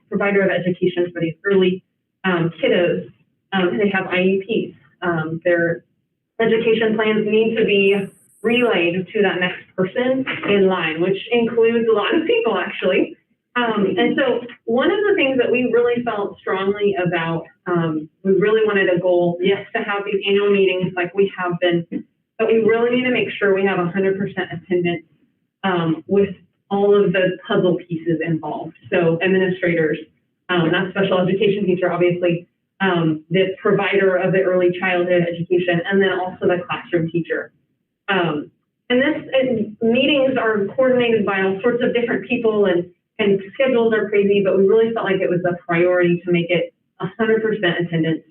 provider of education for these early kiddos, they have IEPs. Their education plans need to be relayed to that next person in line, which includes a lot of people, actually. And so one of the things that we really felt strongly about, we really wanted a goal, yes, to have these annual meetings like we have been, but we really need to make sure we have 100% attendance with all of the puzzle pieces involved. So administrators, not special education teacher, obviously, the provider of the early childhood education, and then also the classroom teacher. And meetings are coordinated by all sorts of different people, and schedules are crazy, but we really felt like it was a priority to make it 100% attendance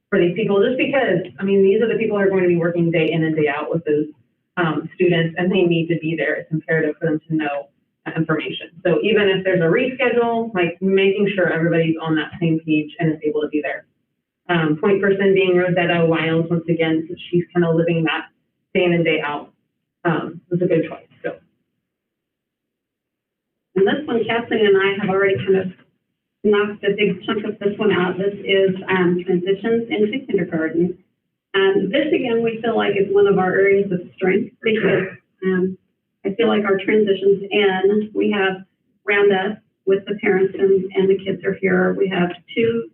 for these people, just because, these are the people who are going to be working day in and day out with those students, and they need to be there. It's imperative for them to know that information. So even if there's a reschedule, like making sure everybody's on that same page and is able to be there. Point person being Rosetta Wiles, once again, since she's kind of living that day in and day out, was a good choice. So. And this one, Kathleen and I have already kind of knocked a big chunk of this one out. This is transitions into kindergarten. And this, again, we feel like is one of our areas of strength, because I feel like our transitions in, we have roundup with the parents and the kids are here. We have 2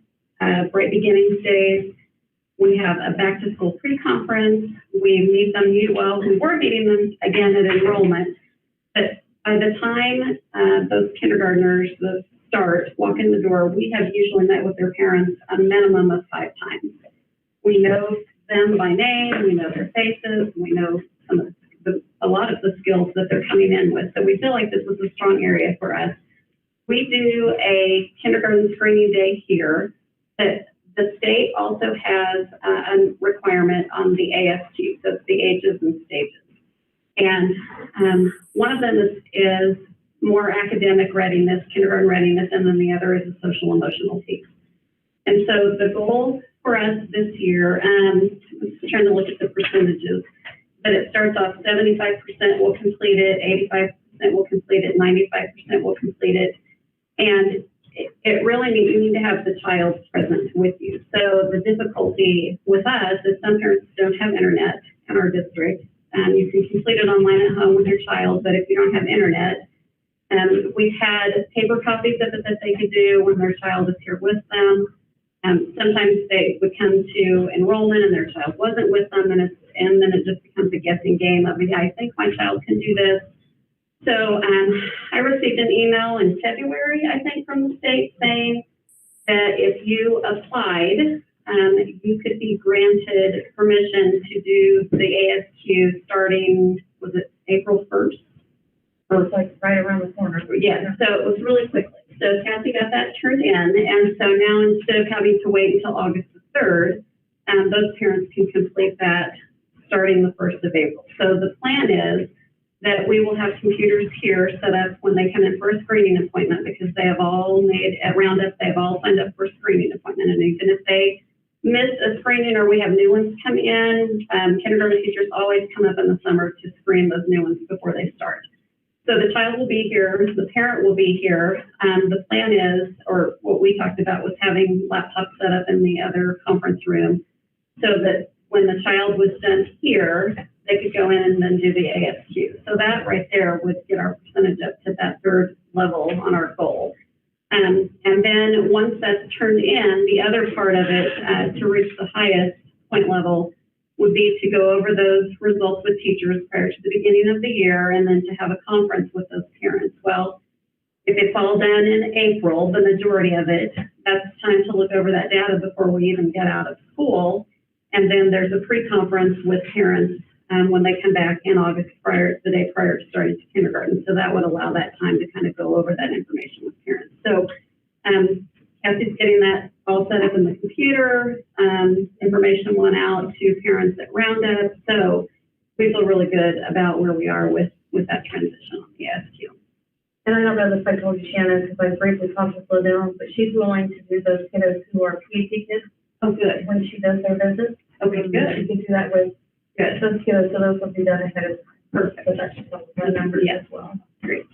bright beginnings days. We have a back to school pre-conference. We meet them, we were meeting them again at enrollment, but by the time those kindergartners walk in the door, we have usually met with their parents a minimum of 5 times. We know them by name, we know their faces, we know a lot of the skills that they're coming in with. So we feel like this is a strong area for us. We do a kindergarten screening day here, that the state also has a requirement on the ASQ, so it's the ages and stages. And one of them is more academic readiness, kindergarten readiness, and then the other is a social emotional piece. And so the goal for us this year, I'm trying to look at the percentages, but it starts off 75% will complete it, 85% will complete it, 95% will complete it. And it really means you need to have the child present with you. So the difficulty with us is some parents don't have internet in our district. You can complete it online at home with your child, but if you don't have internet, we've had paper copies of it that they could do when their child is here with them. Sometimes they would come to enrollment and their child wasn't with them, and then it just becomes a guessing game of, yeah, I think my child can do this. So I received an email in February, I think, from the state saying that if you applied, you could be granted permission to do the ASQ starting, was it April 1st? So it's like right around the corner. Yes, so it was really quickly. So Kathy got that turned in, and so now instead of having to wait until August the 3rd, those parents can complete that starting the 1st of April. So the plan is that we will have computers here, so that's when they come in for a screening appointment, because they have all made, at Roundup, they've all signed up for a screening appointment, and even if they miss a screening or we have new ones come in, kindergarten teachers always come up in the summer to screen those new ones before they start. So the child will be here, the parent will be here. The plan is, or what we talked about was having laptops set up in the other conference room so that when the child was done here, they could go in and then do the ASQ. So that right there would get our percentage up to that 3rd level on our goal. And then once that's turned in, the other part of it to reach the highest point level would be to go over those results with teachers prior to the beginning of the year, and then to have a conference with those parents. Well, if it's all done in April, the majority of it, that's time to look over that data before we even get out of school. And then there's a pre-conference with parents when they come back in August, the day prior to starting to kindergarten. So that would allow that time to kind of go over that information with parents. So Kathy's getting that all set up in the computer. Information went out to parents at Roundup. So we feel really good about where we are with that transition on the SQ. And I don't know if I told you, Shannon, because I briefly talked to slow down, but she's willing to do those kiddos who are PhD kids. Oh, good. When she does their visits. Okay, good. She can do that with those kiddos, so those will be done ahead of time. Perfect. So that's just the numbers as well. Great.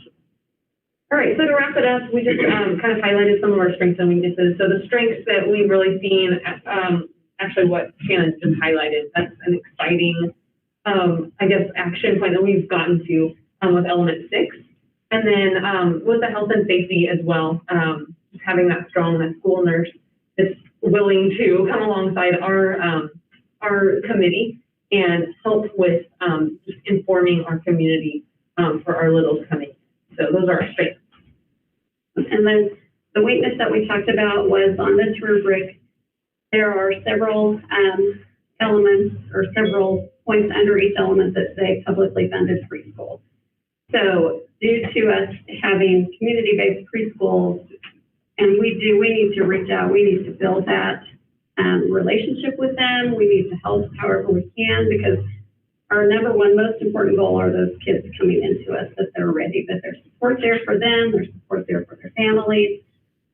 All right, so to wrap it up, we just kind of highlighted some of our strengths and weaknesses. So the strengths that we've really seen, actually what Shannon just highlighted, that's an exciting, I guess, action point that we've gotten to with element 6. And then with the health and safety as well, just having that strong, that school nurse that's willing to come alongside our committee and help with just informing our community for our littles coming. So those are our strengths. And then the weakness that we talked about was on this rubric, there are several elements or several points under each element that say publicly funded preschool. So due to us having community-based preschools, and we need to reach out, we need to build that relationship with them. We need to help however we can, because our number one most important goal are those kids coming into us, that they're ready, that there's support there for them, there's support there for their families.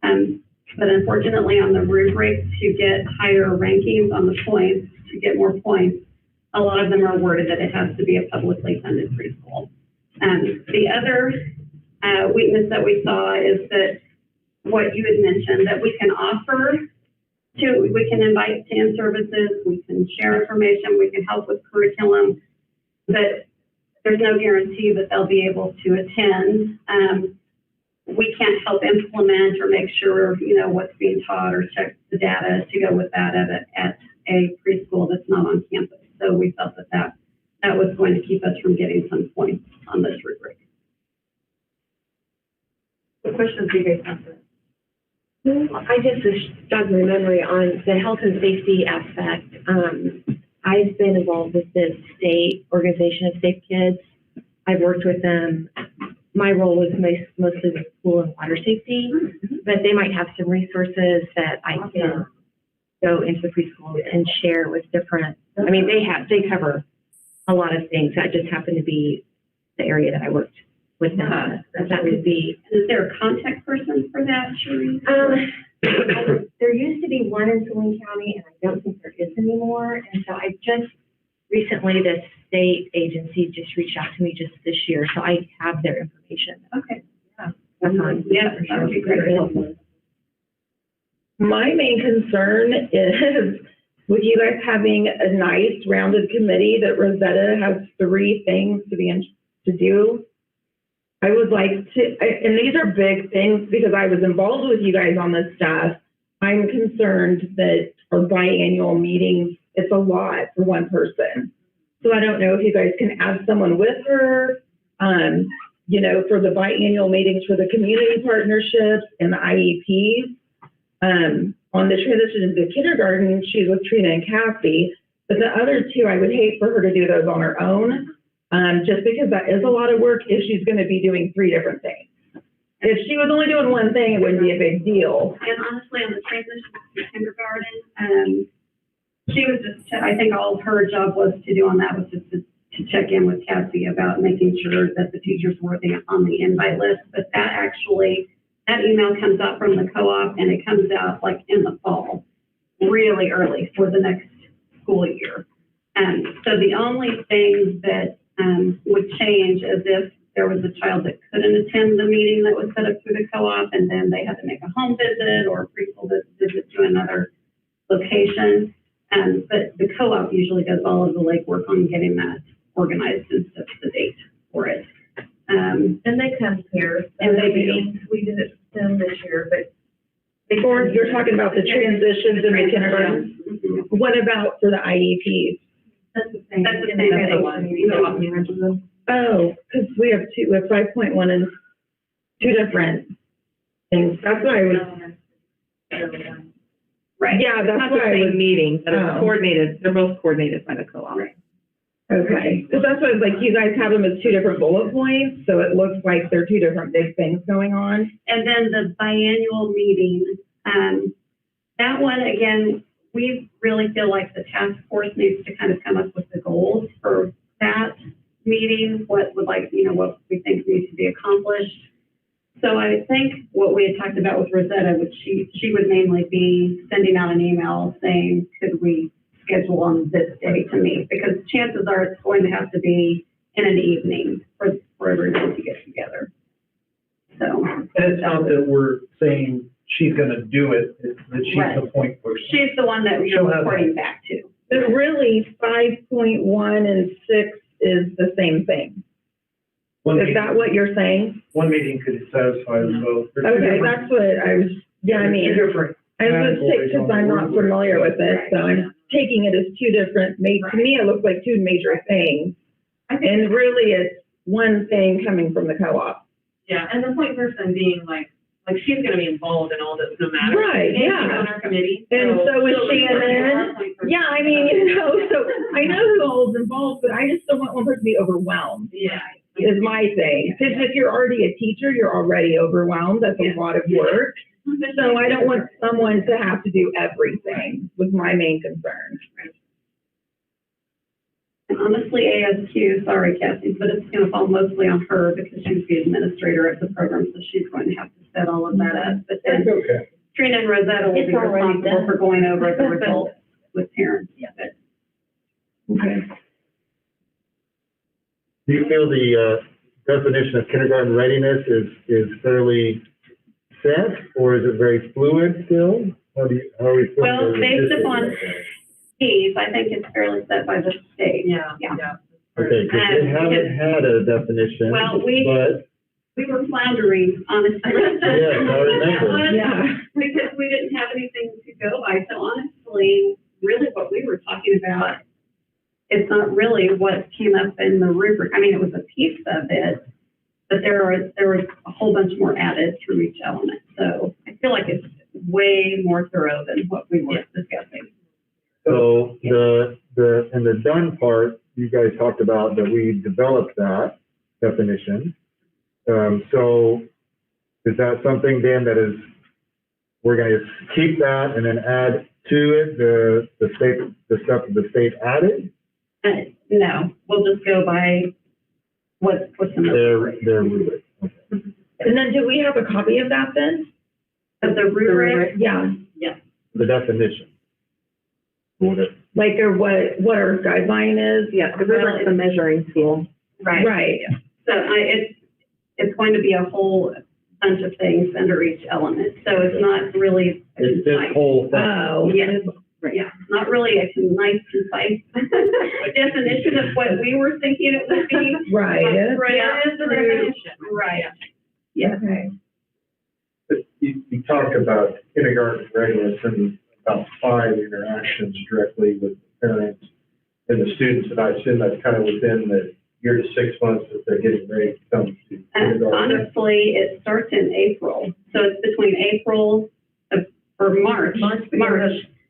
But unfortunately on the rubric, to get higher rankings on the points, to get more points, a lot of them are worded that it has to be a publicly funded preschool. The other weakness that we saw is that what you had mentioned, that we can offer we can invite to in-services, we can share information, we can help with curriculum, but there's no guarantee that they'll be able to attend. We can't help implement or make sure, what's being taught or check the data to go with that at a preschool that's not on campus. So we felt that was going to keep us from getting some points on this rubric. What questions do you guys have? I just jogged my memory on the health and safety aspect. I've been involved with the state organization of Safe Kids. I've worked with them. My role was mostly with pool and water safety, but they might have some resources that I can go into the preschool and share with different. I mean, they cover a lot of things. That just happened to be the area that I worked with them. That would be. Is there a contact person for that, Sheree? There used to be one in Saline County, and I don't think there is anymore. And so I just recently, the state agency just reached out to me just this year, so I have their information. Okay. Yeah. That's fine. Yeah, that would be great. My main concern is with you guys having a nice rounded committee that Rosetta has 3 things to do. I would like to, and these are big things because I was involved with you guys on this stuff. I'm concerned that our biannual meetings, it's a lot for one person. So I don't know if you guys can add someone with her, for the biannual meetings for the community partnerships and the IEPs. On the transition into kindergarten, she's with Trina and Kathy, but the other 2, I would hate for her to do those on her own. Just because that is a lot of work if she's going to be doing 3 different things. If she was only doing one thing, it wouldn't be a big deal. And honestly, on the transition to kindergarten, she was just, I think all her job was to do on that was just to check in with Cassie about making sure that the teachers were on the invite list. But that email comes out from the co-op and it comes out like in the fall, really early for the next school year. So the only thing that would change is if there was a child that couldn't attend the meeting that was set up through the co-op, and then they had to make a home visit or a preschool visit to another location. But the co-op usually does all of the legwork on getting that organized and sets the date for it. And they come here. And they do. We did it for them this year, but. Before, you're talking about the transitions in the kindergarten. Mm-hmm. What about for the IEPs? That's the same. That's the same thing. Oh, because we have 5.1 and two different things. That's why I was, Right. yeah, that's why I was. Meeting, but it's Oh. coordinated, they're both coordinated by the co-op. Right. Okay, because that's what, like, you guys have them as two different bullet points, so it looks like they're two different big things going on. And then the biannual meeting, that one, again, we really feel like the task force needs to kind of come up with the goals for that meeting, what we think needs to be accomplished. So I think what we had talked about with Rosetta, which she would mainly be sending out an email saying, could we schedule on this day to meet? Because chances are it's going to have to be in an evening for everyone to get together. So. And it's not that we're saying she's gonna do it, it's that she's Right. the point person. She's the one that She'll you're have reporting back to. But really, 5.1 and 6 is the same thing. One Is meeting- that what you're saying? One meeting could satisfy them both. They're two Okay, different- that's what I was, yeah, I they're mean, two different I was just categories because on the I'm not rubric. familiar with it, so I'm taking it as two different, to me, it looks like two major things. And really, it's one thing coming from the co-op. Yeah, and the point person being like she's gonna be involved in all this no matter. Right, And she's yeah. on our committee. And so is she'll be Shannon. our point person. Yeah, I mean, you know, so I know who all is involved, but I just don't want one person to be overwhelmed, Yeah. is my thing. Because if you're already a teacher, you're already overwhelmed, that's a lot of work. So I don't want someone to have to do everything, was my main concern. And honestly, ASQ, sorry, Kathy, but it's going to fall mostly on her because she's the administrator of the program, so she's going to have to set all of that up. But then That's okay. Trina and Rosetta will be It's already responsible done. for going over the results with parents. But Okay. Do you feel the definition of kindergarten readiness is fairly set, or is it very fluid still? How are we feeling? Well, based upon these, I think it's fairly set by the state. Yeah. Yeah. Okay, because they haven't had a definition, Well, but, we were floundering, honestly. yes, I remember. Yeah. Because we didn't have anything to go by. So honestly, really what we were talking about, it's not really what came up in the rubric. I mean, it was a piece of it, but there was a whole bunch more added through each element. So I feel like it's way more thorough than what we were discussing. So in the done part, you guys talked about that we developed that definition. So is that something then that is, we're going to keep that and then add to it the stuff that the state added? No, we'll just go by what's in the rubric. Their rubric. And then do we have a copy of that then? Of the rubric, Yeah, The definition. like, or what our guideline is? Yeah, the rubric's the measuring tool. right. Right. So it's going to be a whole bunch of things under each element. So it's not really. a It's this concise- whole thing. Oh. Yes, yeah, not really a nice, concise definition of what we were thinking it would be. Right. Right, That is the definition. right. Yeah. Okay. But you talk about kindergarten readiness and about 5 interactions directly with the parents and the students, and I assume that's kind of within the year to 6 months that they're getting ready to come to And kindergarten. honestly, it starts in April. So it's between April or March.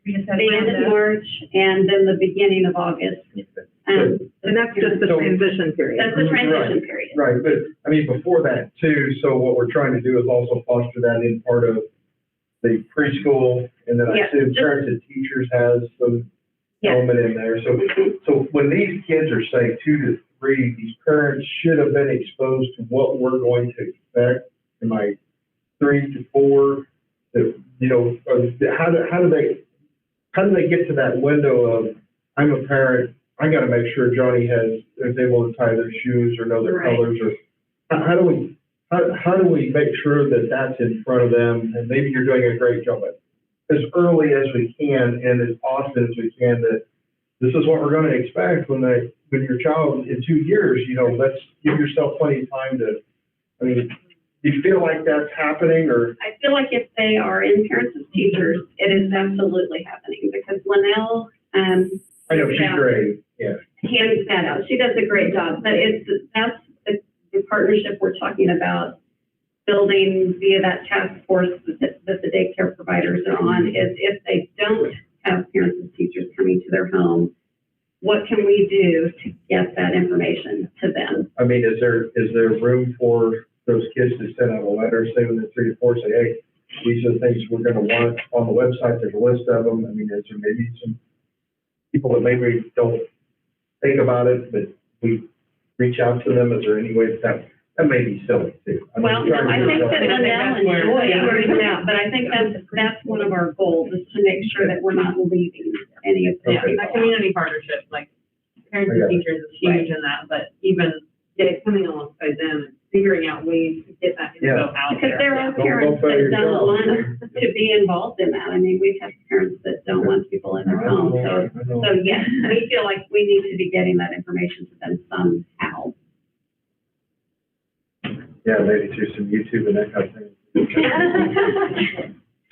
We just had The end of March and then the beginning of August. And that's just the So- transition period. That's the transition period. Right, but, I mean, before that too, so what we're trying to do is also foster that in part of the preschool, and then I Yes, assume just- parents and teachers has some Yes. element in there. So when these kids are, say, 2 to 3, these parents should have been exposed to what we're going to expect. Am I 3 to 4? That, you know, how do they get to that window of, I'm a parent, I gotta make sure Johnny is able to tie their shoes or know their Right. colors, or how do we make sure that that's in front of them? And maybe you're doing a great job at as early as we can and as often as we can, that this is what we're gonna expect when your child in 2 years, you know, let's give yourself plenty of time to, I mean, do you feel like that's happening, or? I feel like if they are in parents as teachers, it is absolutely happening, because Linnell, I know, she's yeah, great, yeah. hands that out. She does a great job, but that's the partnership we're talking about building via that task force that the daycare providers are on, is if they don't have parents and teachers coming to their home, what can we do to get that information to them? I mean, is there room for those kids to send out a letter, say when they're 3 to 4, say, hey, these are the things we're gonna want on the website, there's a list of them. I mean, is there maybe some people that maybe don't think about it, but we reach out to them? Is there any way that may be silly too? I mean, Well, trying to I do think something. that Linnell enjoys reaching out, but I think that's one of our goals, is to make sure that we're not leaving any of the Yeah, people that out. community partnership, like parents and teachers is huge in that, but even coming alongside them and figuring out ways to get that info Yeah. out Because there are Don't parents fail that yourself. don't want to be involved in that. I mean, we've had parents that don't want people in their home, so yes, we feel like we need to be getting that information to them somehow. Yeah, maybe through some YouTube and that kind of thing.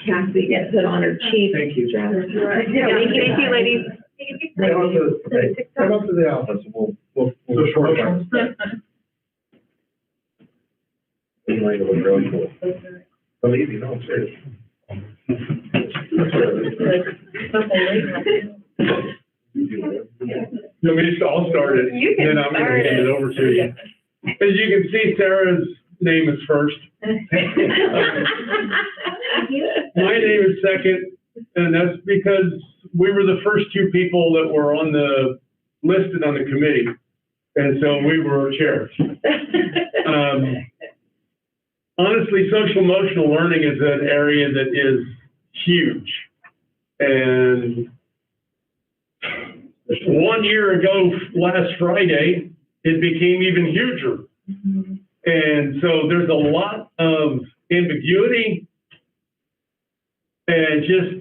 Kathy gets it on her cheek. Thank you. Travis. Yeah, thank you, ladies. Come up to the office and we'll short it. You might look really cool. Believe me, no, I'm serious. No, I'll start it, You can and then I'm gonna start hand it it. over to you. As you can see, Sarah's name is first. My name is second, and that's because we were the first 2 people that were listed on the committee, and so we were chairs. Honestly, social emotional learning is an area that is huge. And 1 year ago, last Friday, it became even huger. And so there's a lot of ambiguity and just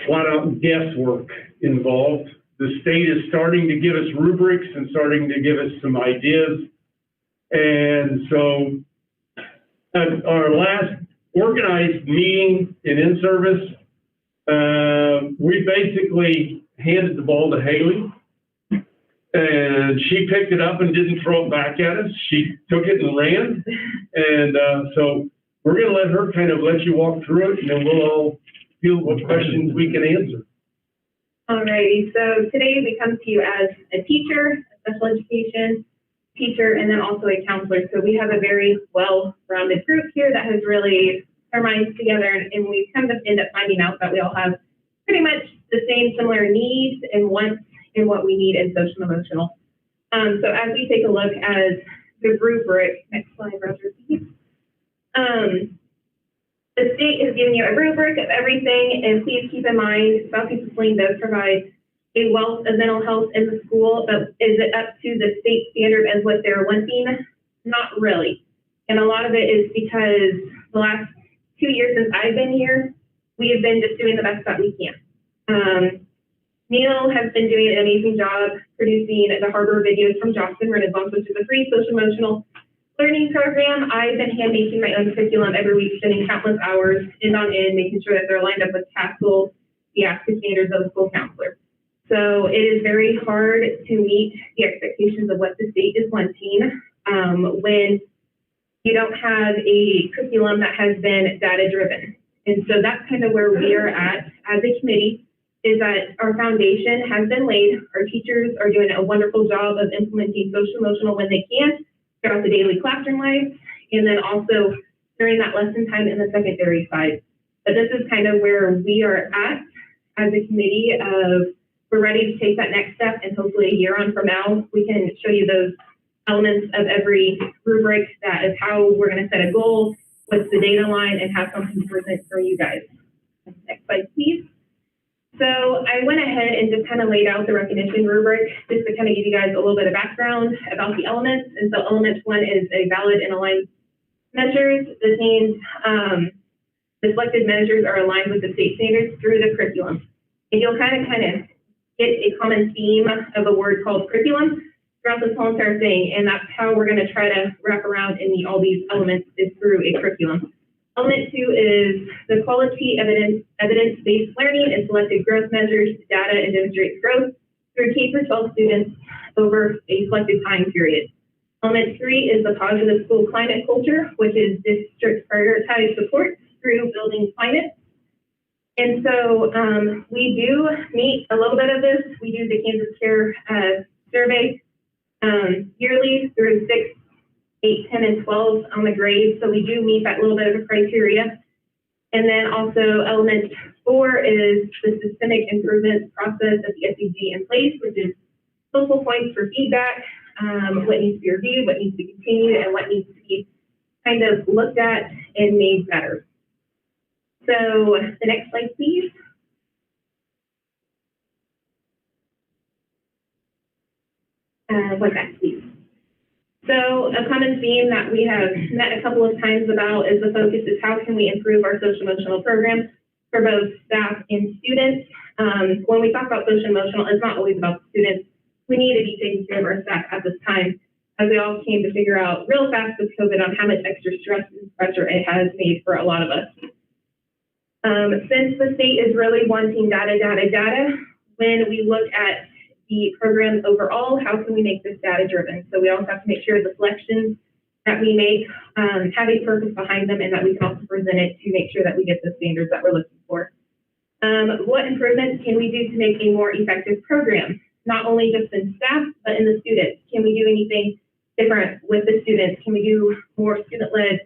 flat out guesswork involved. The state is starting to give us rubrics and starting to give us some ideas. And so at our last organized meeting in in-service, we basically handed the ball to Haley. And she picked it up and didn't throw it back at us. She took it and ran. And so we're going to let her kind of let you walk through it, and then we'll all feel what questions we can answer. Alrighty, so today we come to you as a teacher, a special education teacher, and then also a counselor. So we have a very well-rounded group here that has really our minds together, and we kind of end up finding out that we all have pretty much the same similar needs and wants in what we need in social and emotional. So as we take a look at the rubric, next slide, Roger, please. The state has given you a rubric of everything, and please keep in mind, Southeast Lane does provide a wealth of mental health in the school, but is it up to the state standard as what they're wanting? Not really. And a lot of it is because the last 2 years since I've been here, we have been just doing the best that we can. Neil has been doing an amazing job producing the Harbor videos from Jocelyn Renaissance, which is a free social emotional learning program. I've been hand making my own curriculum every week, spending countless hours in on in, making sure that they're lined up with CASEL, the ASCA standards of a school counselor. So it is very hard to meet the expectations of what the state is wanting when you don't have a curriculum that has been data driven. And so that's kind of where we are at as a committee, is that our foundation has been laid. Our teachers are doing a wonderful job of implementing social emotional when they can. throughout the daily classroom life, and then also during that lesson time in the secondary side. But this is kind of where we are at as a committee of, we're ready to take that next step, and hopefully a year on from now, we can show you those elements of every rubric. That is how we're going to set a goal, what's the data line, and have something to present for you guys. Next slide, please. So I went ahead and just kind of laid out the recognition rubric just to kind of give you guys a little bit of background about the elements. And so element 1 is a valid and aligned measures. This means the selected measures are aligned with the state standards through the curriculum. And you'll kind of get a common theme of a word called curriculum throughout this whole entire thing. And that's how we're going to try to wrap around in all these elements, is through a curriculum. Element 2 is the quality evidence-based learning and selected growth measures data and demonstrates growth through K-12 students over a selected time period. Element 3 is the positive school climate culture, which is district prioritized support through building climate. And so we do meet a little bit of this. We do the Kansas Care survey yearly through 6, 8, 10, and 12 on the grades. So we do meet that little bit of a criteria. And then also element 4 is the systemic improvement process of the SEG in place, which is focal points for feedback, what needs to be reviewed, what needs to be continued, and what needs to be kind of looked at and made better. So the next slide, please. What's that, please? So a common theme that we have met a couple of times about is the focus is how can we improve our social emotional program for both staff and students. When we talk about social emotional, it's not always about the students. We need to be taking care of our staff at this time, as we all came to figure out real fast with COVID on how much extra stress and pressure it has made for a lot of us. Since the state is really wanting data, when we look at the program overall, how can we make this data driven? So we also have to make sure the selections that we make have a purpose behind them, and that we can also present it to make sure that we get the standards that we're looking for. What improvements can we do to make a more effective program? Not only just in staff, but in the students. Can we do anything different with the students? Can we do more student-led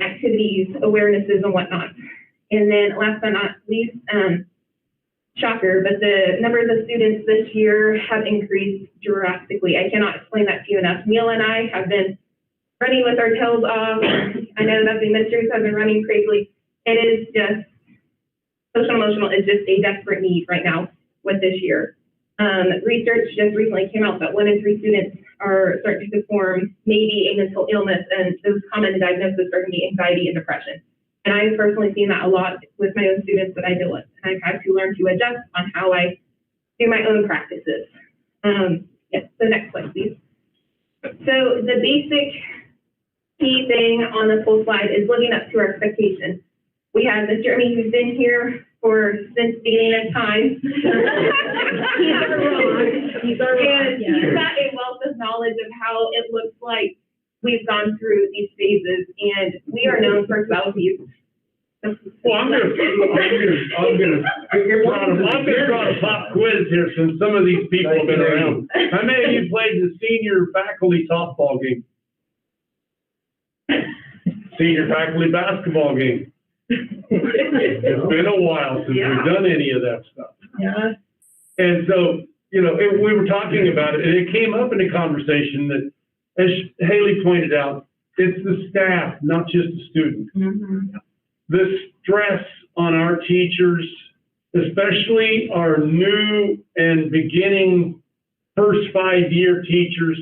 activities, awarenesses, and whatnot? And then last but not least, shocker, but the numbers of students this year have increased drastically. I cannot explain that to you enough. Neil and I have been running with our tails off. I know that the administrators have been running crazily. It is just, social emotional is just a desperate need right now with this year. Research just recently came out that 1 in 3 students are starting to perform maybe a mental illness, and those common diagnoses are going to be anxiety and depression. And I've personally seen that a lot with my own students that I deal with. And I've had to learn to adjust on how I do my own practices. Yes, so next slide, please. So the basic key thing on this whole slide is living up to our expectations. We have Mr. Jeremy, who's been here since the beginning of time. He's our rock. He's got a wealth of knowledge of how it looks like we've gone through these phases, and we are known for values. Well, I'm gonna try a pop quiz here, since some of these people have been around. How many of you played the senior faculty softball game? Senior faculty basketball game? It's been a while since we've done any of that stuff. Yeah. And so, we were talking about it, and it came up in a conversation that, as Haley pointed out, it's the staff, not just the student. Mm-hmm. The stress on our teachers, especially our new and beginning first 5-year teachers,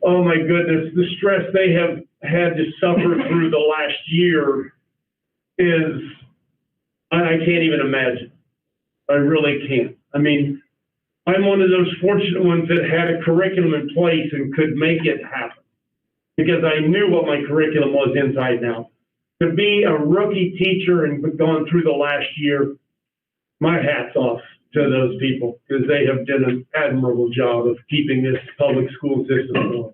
oh my goodness, the stress they have had to suffer through the last year is, I can't even imagine. I really can't. I mean, I'm one of those fortunate ones that had a curriculum in place and could make it happen, because I knew what my curriculum was inside and out. To be a rookie teacher and gone through the last year, my hat's off to those people, because they have done an admirable job of keeping this public school system going.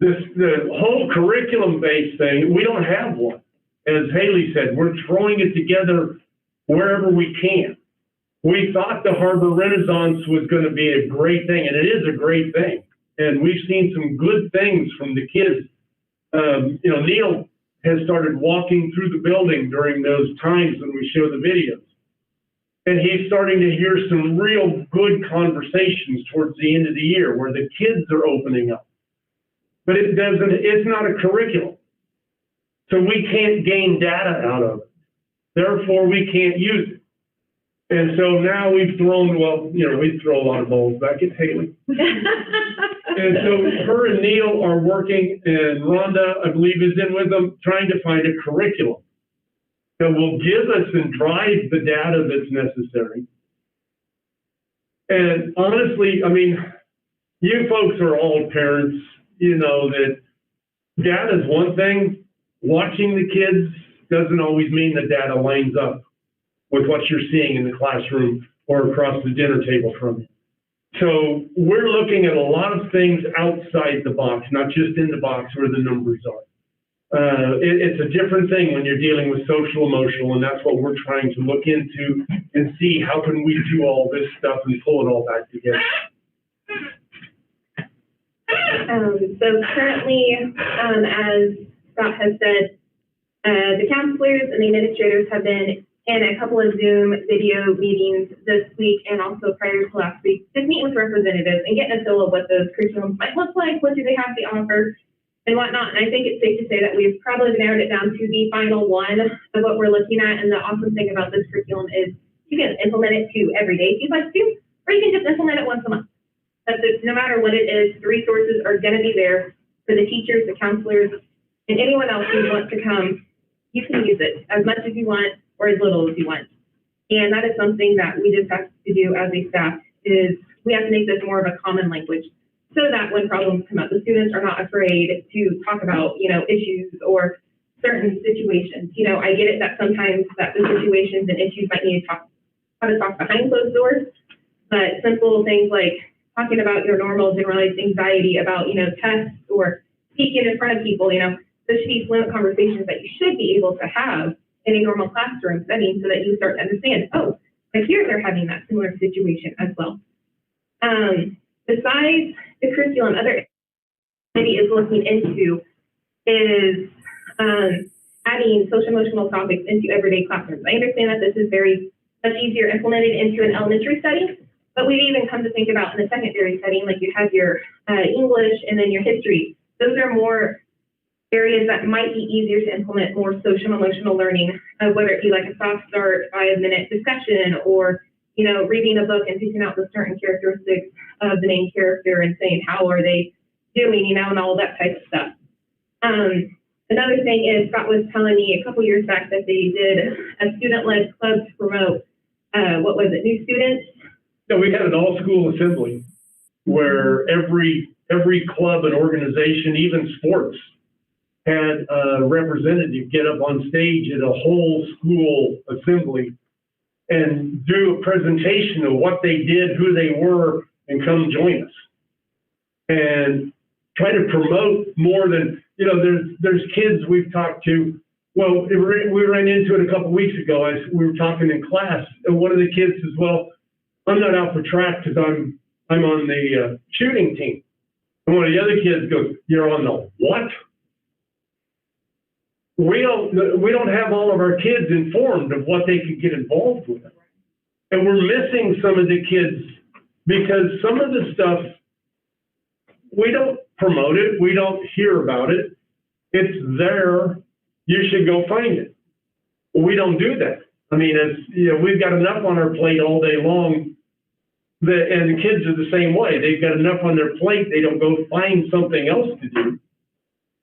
The whole curriculum-based thing, we don't have one. As Haley said, we're throwing it together wherever we can. We thought the Harbor Renaissance was going to be a great thing, and it is a great thing. and we've seen some good things from the kids. Neil has started walking through the building during those times when we show the videos. And he's starting to hear some real good conversations towards the end of the year where the kids are opening up. But it's not a curriculum. So we can't gain data out of it. Therefore, we can't use it. And so now we've thrown, we throw a lot of balls back at Haley. And so her and Neil are working, and Rhonda, I believe, is in with them, trying to find a curriculum that will give us and drive the data that's necessary. And honestly, I mean, you folks are all parents, you know that data is one thing. Watching the kids doesn't always mean the data lines up with what you're seeing in the classroom or across the dinner table from you. So we're looking at a lot of things outside the box, not just in the box where the numbers are. It's a different thing when you're dealing with social emotional, and that's what we're trying to look into and see how can we do all this stuff and pull it all back together. So currently, as Scott has said, the counselors and the administrators have been in a couple of Zoom video meetings this week and also prior to last week, just meeting with representatives and getting a feel of what those curriculums might look like, what do they have to offer, and whatnot. And I think it's safe to say that we've probably narrowed it down to the final one of what we're looking at. And the awesome thing about this curriculum is you can implement it to every day if you'd like to, or you can just implement it once a month. That's it. No matter what it is, the resources are going to be there for the teachers, the counselors, and anyone else who wants to come. You can use it as much as you want or as little as you want. And that is something that we just have to do as a staff, is we have to make this more of a common language so that when problems come up, the students are not afraid to talk about, issues or certain situations. I get it that sometimes that the situations and issues might need to talk, how to talk behind closed doors, but simple things like talking about your normal generalized anxiety about, tests or speaking in front of people, those should be fluent conversations that you should be able to have in a normal classroom setting so that you start to understand, oh, my peers are having that similar situation as well. Besides the curriculum, other committee is looking into is adding social emotional topics into everyday classrooms. I understand that this is very much easier implemented into an elementary setting, but we've even come to think about in the secondary setting, like you have your English and then your history. Those are more areas that might be easier to implement more social emotional learning, whether it be like a soft start 5-minute discussion or, reading a book and picking out the certain characteristics of the main character and saying, how are they doing, and all that type of stuff. Another thing is Scott was telling me a couple years back that they did a student-led club to promote, new students? No, we had an all-school assembly where every club and organization, even sports, had a representative get up on stage at a whole school assembly and do a presentation of what they did, who they were, and come join us. And try to promote more than, there's kids we've talked to. Well, we ran into it a couple weeks ago as we were talking in class, and one of the kids says, well, I'm not out for track because I'm on the shooting team. And one of the other kids goes, you're on the what? We don't have all of our kids informed of what they could get involved with. And we're missing some of the kids because some of the stuff, we don't promote it, we don't hear about it. It's there, you should go find it. Well, we don't do that. I mean, we've got enough on our plate all day long, and the kids are the same way. They've got enough on their plate, they don't go find something else to do.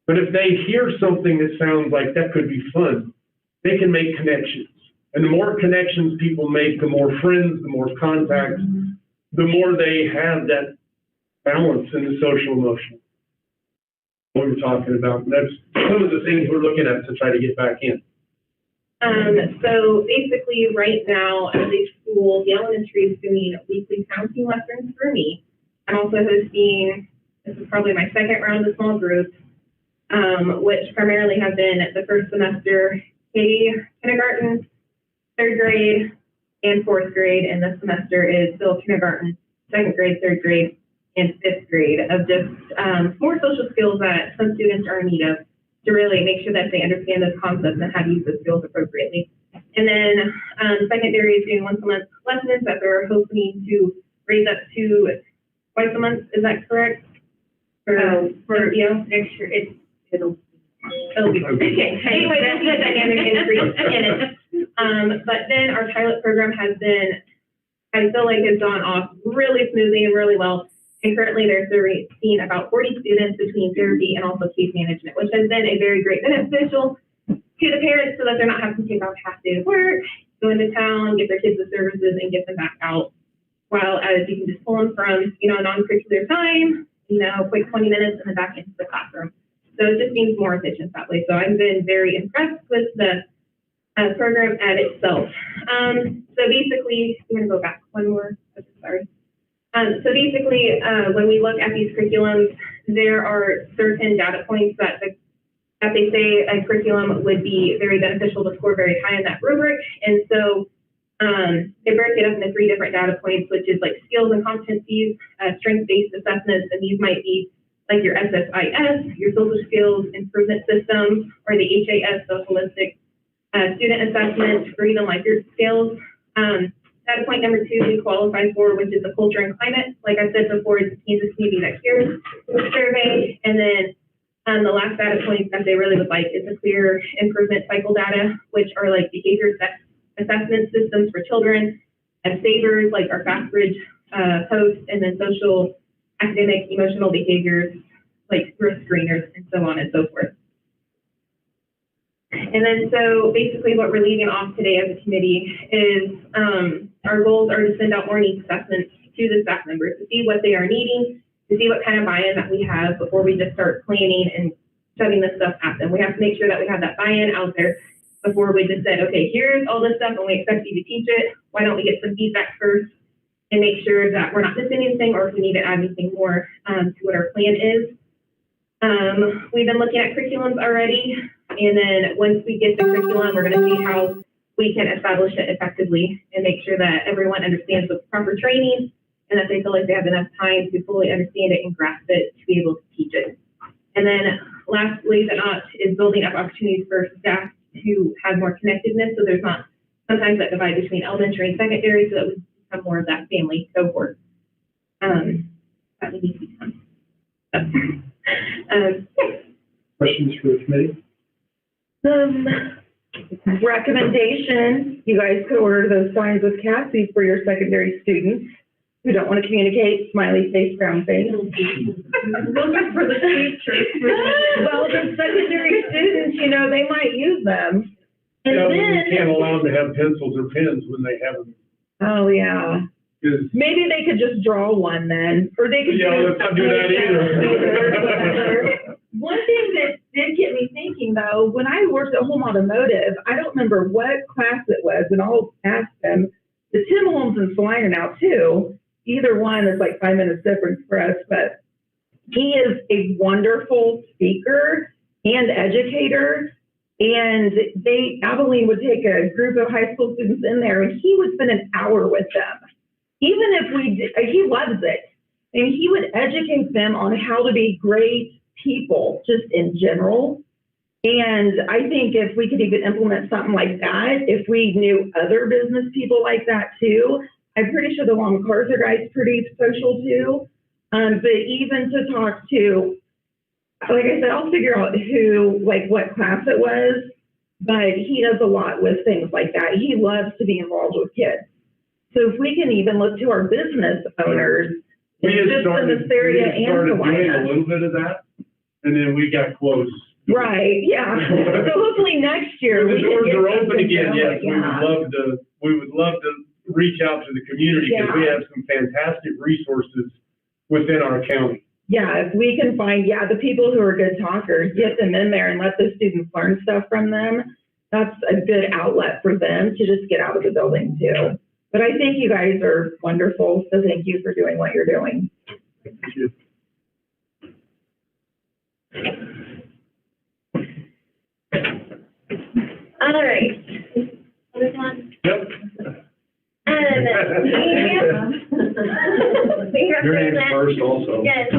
But if they hear something that sounds like that could be fun, they can make connections. And the more connections people make, the more friends, the more contacts, the more they have that balance in the social emotional. What we're talking about. And that's some of the things we're looking at to try to get back in. So basically right now as a school, the elementary is doing weekly counting lessons for me. I'm also hosting, this is probably my second round of small groups, which primarily have been the first semester kindergarten, third grade, and fourth grade, and this semester is still kindergarten, second grade, third grade, and fifth grade of just more social skills that some students are in need of to really make sure that they understand those concepts and how to use those skills appropriately. And then secondary is doing once a month lessons that they're hoping to raise up to twice a month. Is that correct? For MPO? Next year, it'll be okay. Anyway, we'll see a dynamic increase in it. But then our pilot program has been, I feel like has gone off really smoothly and really well. And currently they're seeing about 40 students between therapy and also case management, which has been a very great beneficial to the parents so that they're not having to take off half day of work, go into town, get their kids the services and get them back out. While as you can just pull them from, non-curricular time, quick 20 minutes and then back into the classroom. So it just seems more efficient that way. So I've been very impressed with the program at itself. So basically, I'm going to go back one more. Sorry. So basically, when we look at these curriculums, there are certain data points that they say a curriculum would be very beneficial to score very high in that rubric. And so they break it up into 3 different data points, which is like skills and competencies, strength-based assessments, and these might be like your SSIS, your social skills improvement systems, or the HAS, so holistic student assessment, or even like your skills. Data point number 2 we qualify for, which is the culture and climate. Like I said before, it's the Kansas Community Next Year survey. And then the last data point that they really would like is the clear improvement cycle data, which are like behavior assessment systems for children, and savers like our fast bridge post, and then social, academic, emotional behaviors like risk screeners, and so on and so forth. And then so basically what we're leaving off today as a committee is our goals are to send out more needs assessments to the staff members to see what they are needing, to see what kind of buy-in that we have before we just start planning and shoving this stuff at them. We have to make sure that we have that buy-in out there before we just said, okay, here's all this stuff and we expect you to teach it. Why don't we get some feedback first and make sure that we're not missing anything, or if we need to add anything more to what our plan is. We've been looking at curriculums already, and then once we get the curriculum, we're going to see how we can establish it effectively and make sure that everyone understands the proper training and that they feel like they have enough time to fully understand it and grasp it to be able to teach it. And then lastly but not is building up opportunities for staff to have more connectedness, so there's not sometimes that divide between elementary and secondary, so that we become more of that family cohort. That would need to be done. Questions for the committee? Recommendation, you guys could order those signs with Cassie for your secondary students who don't want to communicate, smiley face, brown face. Those are for the teachers. Well, the secondary students, they might use them. And Yeah, then, we can't allow them to have pencils or pens when they have them. oh, yeah. 'Cause, Maybe they could just draw one then, or they could. let's not do that either. One thing that did get me thinking though, when I worked at Home Automotive, I don't remember what class it was, and I'll ask them. The Tim Holmes and Salina now too. Either one is like 5 minutes difference for us, but he is a wonderful speaker and educator. And Abilene would take a group of high school students in there, and he would spend an hour with them. Even if he loves it, and he would educate them on how to be great people, just in general. And I think if we could even implement something like that, if we knew other business people like that too, I'm pretty sure the Long MacArthur guy's pretty social too. But even to talk to, like I said, I'll figure out what class it was, but he does a lot with things like that. He loves to be involved with kids. So if we can even look to our business owners, We had just in this area and started doing a Salina. little bit of that, and then we got close. Right, yeah. So hopefully next year. The we can doors get are open something again, going, yes, yeah. we would love to reach out to the community, because we have some fantastic resources within our county. Yeah, if we can find, the people who are good talkers, get them in there and let the students learn stuff from them. That's a good outlet for them to just get out of the building too. But I think you guys are wonderful, so thank you for doing what you're doing. Thank you. All right. This one. Yep. We Your name's represent first also. Yes. We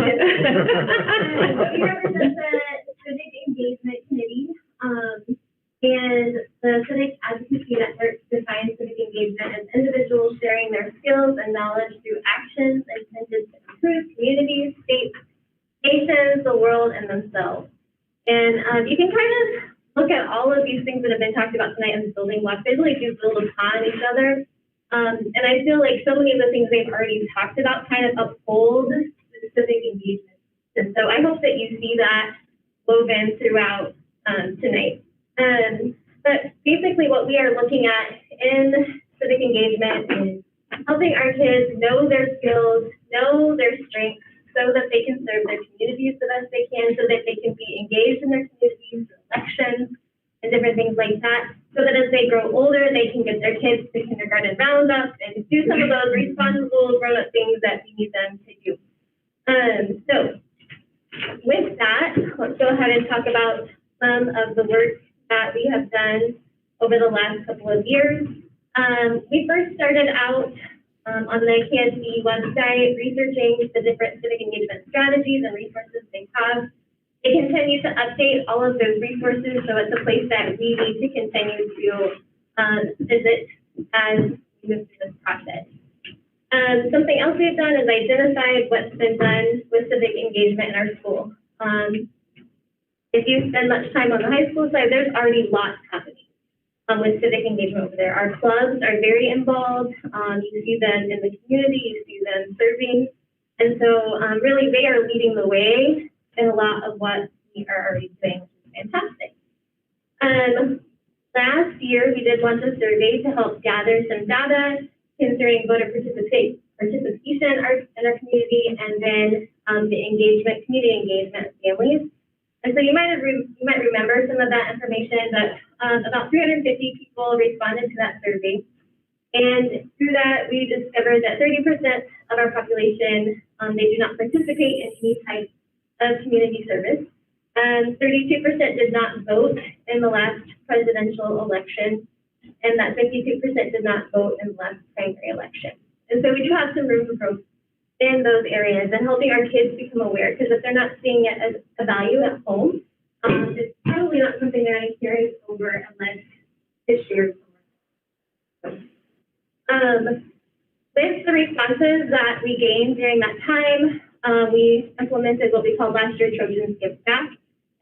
represent the Civic Engagement Committee, and the Civic Advocacy Network defines civic engagement as individuals sharing their skills and knowledge through actions intended to improve communities, states, nations, the world, and themselves. And you can kind of look at all of these things that have been talked about tonight as building blocks. They really do build upon each other. And I feel like so many of the things they've already talked about kind of uphold the civic engagement. And so I hope that you see that woven throughout tonight. But basically what we are looking at in civic engagement is helping our kids know their skills, know their strengths, so that they can serve their communities the best they can, so that they can be engaged in their communities, elections, and different things like that, so that as they grow older, they can get their kids to kindergarten roundups and do some of those responsible grown-up things that we need them to do. So with that, let's go ahead and talk about some of the work that we have done over the last couple of years. We first started out on the KSB website, researching the different civic engagement strategies and resources they have. They continue to update all of those resources, so it's a place that we need to continue to visit as we move through this process. Something else we've done is identified what's been done with civic engagement in our school. If you spend much time on the high school side, there's already lots happening with civic engagement over there. Our clubs are very involved. You see them in the community, you see them serving. And so really they are leading the way in a lot of what we are already doing, which is fantastic. Last year, we did launch a survey to help gather some data concerning voter participation in our community, and then the engagement, community engagement of families. And so you might remember some of that information, but about 350 people responded to that survey. And through that, we discovered that 30% of our population, they do not participate in any type of community service. 32% did not vote in the last presidential election, and that 52% did not vote in the last primary election. And so we do have some room for growth in those areas and helping our kids become aware, because if they're not seeing it as a value at home, it's probably not something they're going to carry over unless it's shared somewhere. With the responses that we gained during that time, we implemented what we called last year Trojans Give Back,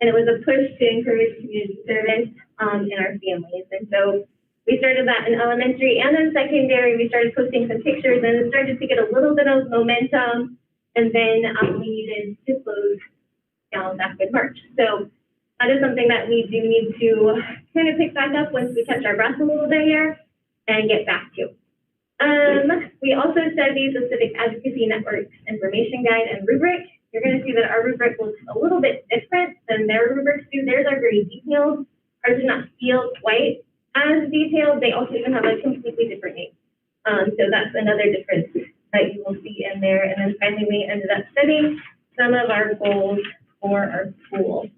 and it was a push to encourage community service in our families. And so we started that in elementary and in secondary. We started posting some pictures, and it started to get a little bit of momentum, and then we needed to close down back in March. So that is something that we do need to kind of pick back up once we catch our breath a little bit here and get back to. We also studied the Civic Advocacy Network's information guide and rubric. You're going to see that our rubric looks a little bit different than their rubrics do. Theirs are very detailed. Ours do not feel quite as detailed. They also even have a completely different name. So that's another difference that you will see in there. And then finally, we ended up setting some of our goals for our school.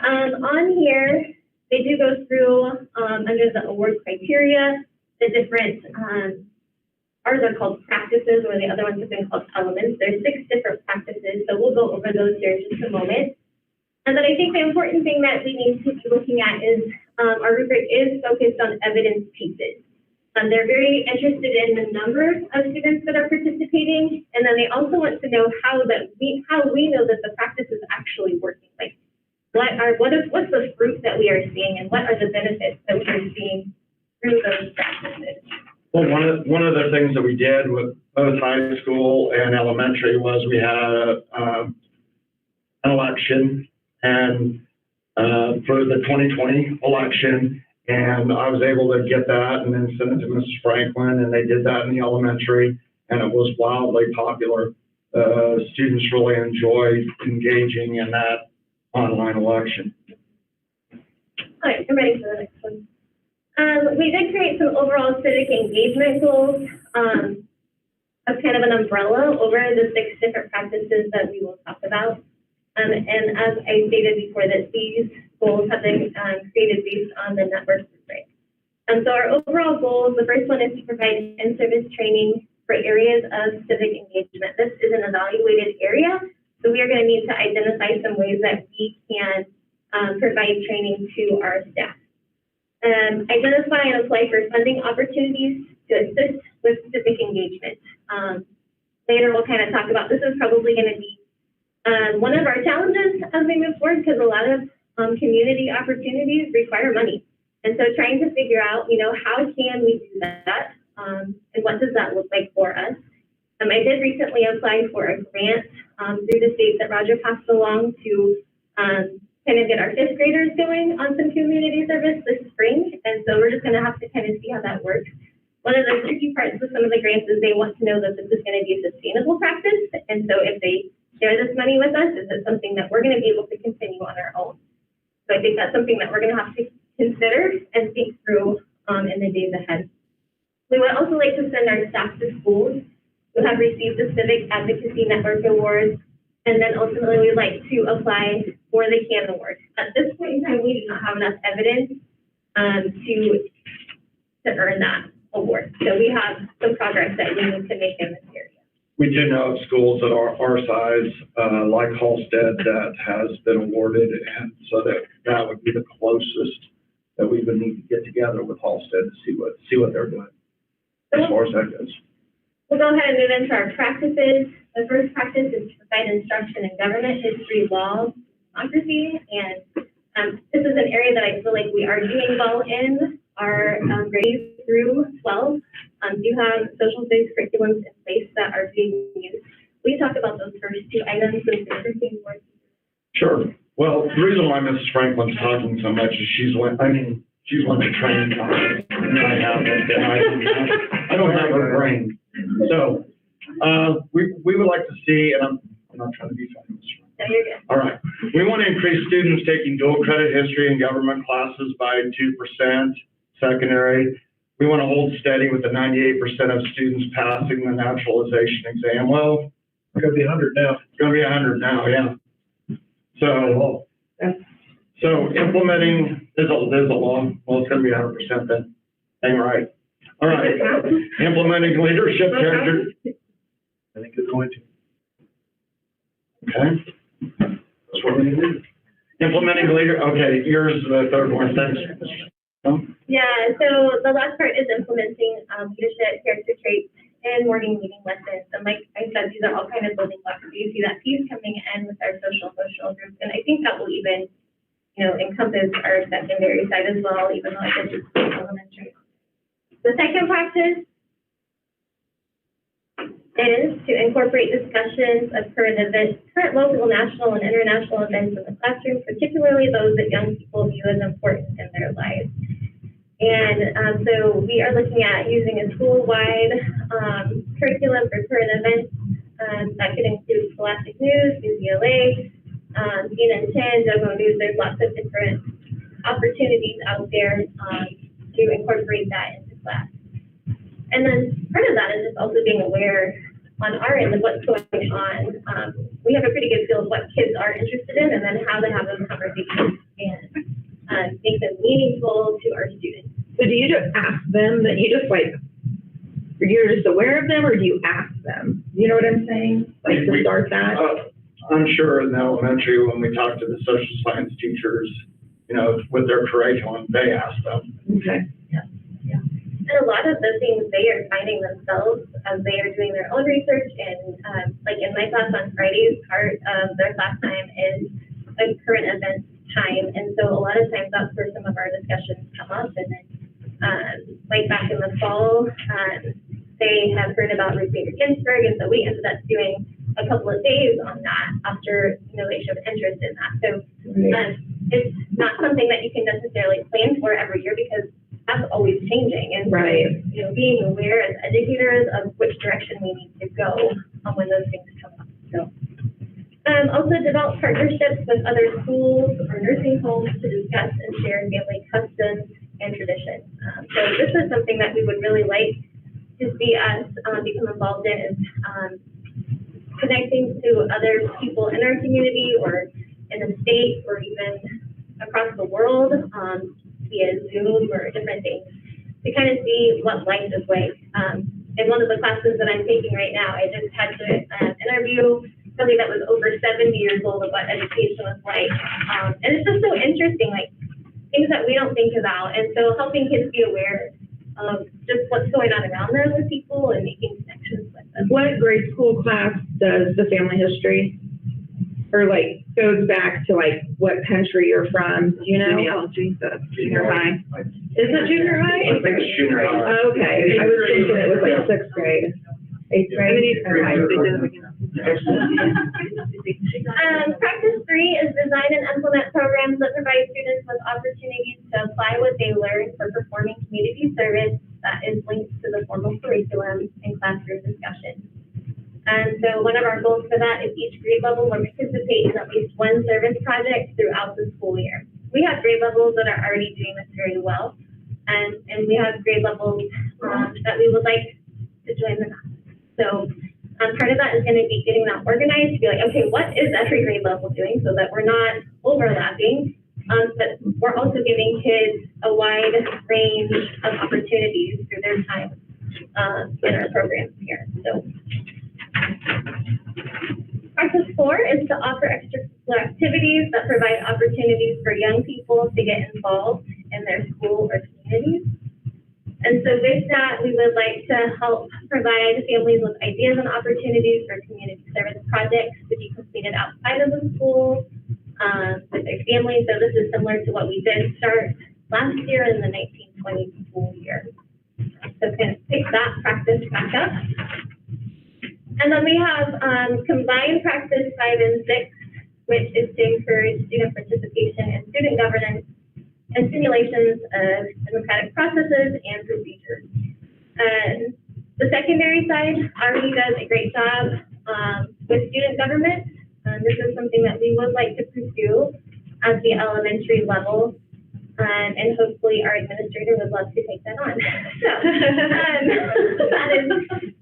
On here, they do go through under the award criteria, the different ours are called practices, where the other ones have been called elements. There's 6 different practices, so we'll go over those here in just a moment. And then I think the important thing that we need to be looking at is our rubric is focused on evidence pieces. They're very interested in the number of students that are participating, and then they also want to know how we know that the practice is actually working. Like, what's the fruit that we are seeing, and what are the benefits that we are seeing through those practices? Well, one of the things that we did with both high school and elementary was we had an election, and for the 2020 election, and I was able to get that and then send it to Mrs. Franklin, and they did that in the elementary, and it was wildly popular. Students really enjoyed engaging in that online election. All right, I'm ready for the next one. We did create some overall civic engagement goals as kind of an umbrella over the 6 different practices that we will talk about. And as I stated before, that these goals have been created based on the network rubric. So our overall goals, the first one is to provide in-service training for areas of civic engagement. This is an evaluated area, so we are going to need to identify some ways that we can provide training to our staff. Identify and apply for funding opportunities to assist with civic engagement. Later we'll kind of talk about, this is probably going to be one of our challenges as we move forward, because a lot of community opportunities require money. And so trying to figure out, how can we do that? And what does that look like for us? I did recently apply for a grant through the state that Roger passed along to kind of get our 5th graders going on some community service this spring. And so we're just going to have to kind of see how that works. One of the tricky parts with some of the grants is they want to know that this is going to be a sustainable practice. And so if they share this money with us, is it something that we're going to be able to continue on our own? So I think that's something that we're going to have to consider and think through in the days ahead. We would also like to send our staff to schools who have received the Civic Advocacy Network Award. And then ultimately, we'd like to apply for the CAN Award. At this point in time, we do not have enough evidence to earn that award. So we have some progress that we need to make in this area. We do know of schools that are our size, like Halstead, that has been awarded, and so that would be the closest that we would need to get together with Halstead to see what they're doing as far as that goes. We'll go ahead and move into our practices. The first practice is to provide instruction in government, history, law, democracy, and this is an area that I feel like we are doing well in. Our grades through 12 do have social studies curriculums in place that are being used. We talk about those first 2 items and everything more. Sure. Well, the reason why Mrs. Franklin's talking so much is she's one of the training companies. I have it, and I don't have her brain. So, we would like to see, and I'm not trying to be funny. No, you're good. All right. We want to increase students taking dual credit history and government classes by 2%. Secondary. We want to hold steady with the 98% of students passing the naturalization exam. Well, It's going to be 100 now. it's going to be 100 now, yeah. So implementing is a law. Well, it's going to be 100% then. Hang right. All right. Implementing leadership character. I think it's going to. Okay. That's what we need to do. Implementing leader. Okay, yours is the third one. Thanks. Yeah, so the last part is implementing leadership character traits and morning meeting lessons. And like I said, these are all kind of building blocks. So you see that piece coming in with our social groups. And I think that will even, encompass our secondary side as well, even though I did just elementary. The second practice is to incorporate discussions of current local, national, and international events in the classroom, particularly those that young people view as important in their lives. And so we are looking at using a school-wide curriculum for current events that could include Scholastic News, UCLA, CNN 10, Dogo News. There's lots of different opportunities out there to incorporate that into class. And then part of that is just also being aware on our end of what's going on. We have a pretty good feel of what kids are interested in, and then how to have those conversations and make them meaningful to our students. So do you just ask them that you're just aware of them, or do you ask them? You know what I'm saying? Like to start that? I'm sure in the elementary, when we talk to the social science teachers, with their curriculum, they ask them. Okay. Yeah. And a lot of the things they are finding themselves as they are doing their own research. And like in my class on Fridays, part of their class time is a current events time. And so a lot of times that's where some of our discussions come up. And then like back in the fall, they have heard about Ruth Bader Ginsburg. And so we ended up doing a couple of days on that after, they showed interest in that. So it's not something that you can necessarily plan for every year, because that's always changing. And right. Being aware as educators of which direction we need to go when those things come up. So also develop partnerships with other schools or nursing homes to discuss and share family customs and traditions. So this is something that we would really like to see us become involved in, is connecting to other people in our community or in the state or even across the world via Zoom or different things to kind of see what life is like. in one of the classes that I'm taking right now, I just had to interview somebody that was over 70 years old of what education was like. And it's just so interesting, like things that we don't think about. And so helping kids be aware of just what's going on around them with people and making connections with them. What grade school class does the family history? Or like goes back to like what country you're from, do you know? Genealogy, that's junior high. Is it junior high? I think it's junior high. Oh, okay, I was thinking it was like sixth grade, eighth grade. Practice 3 is design and implement programs that provide students with opportunities to apply what they learn for performing community service that is linked to the formal curriculum and classroom discussion. And so one of our goals for that is each grade level will participate in at least one service project throughout the school year. We have grade levels that are already doing this very well, and we have grade levels that we would like to join the class. So part of that is going to be getting that organized to be like, okay, what is every grade level doing so that we're not overlapping, but we're also giving kids a wide range of opportunities through their time in our programs here. So Practice 4 is to offer extracurricular activities that provide opportunities for young people to get involved in their school or communities. And so with that, we would like to help provide families with ideas and opportunities for community service projects to be completed outside of the school with their families. So this is similar to what we did start last year in the 1920 school year. So kind of pick that practice back up. And then we have combined practice 5 and 6, which is to encourage student participation in student governance and simulations of democratic processes and procedures. The secondary side already does a great job with student government. This is something that we would like to pursue at the elementary level. And hopefully our administrator would love to take that on. So that is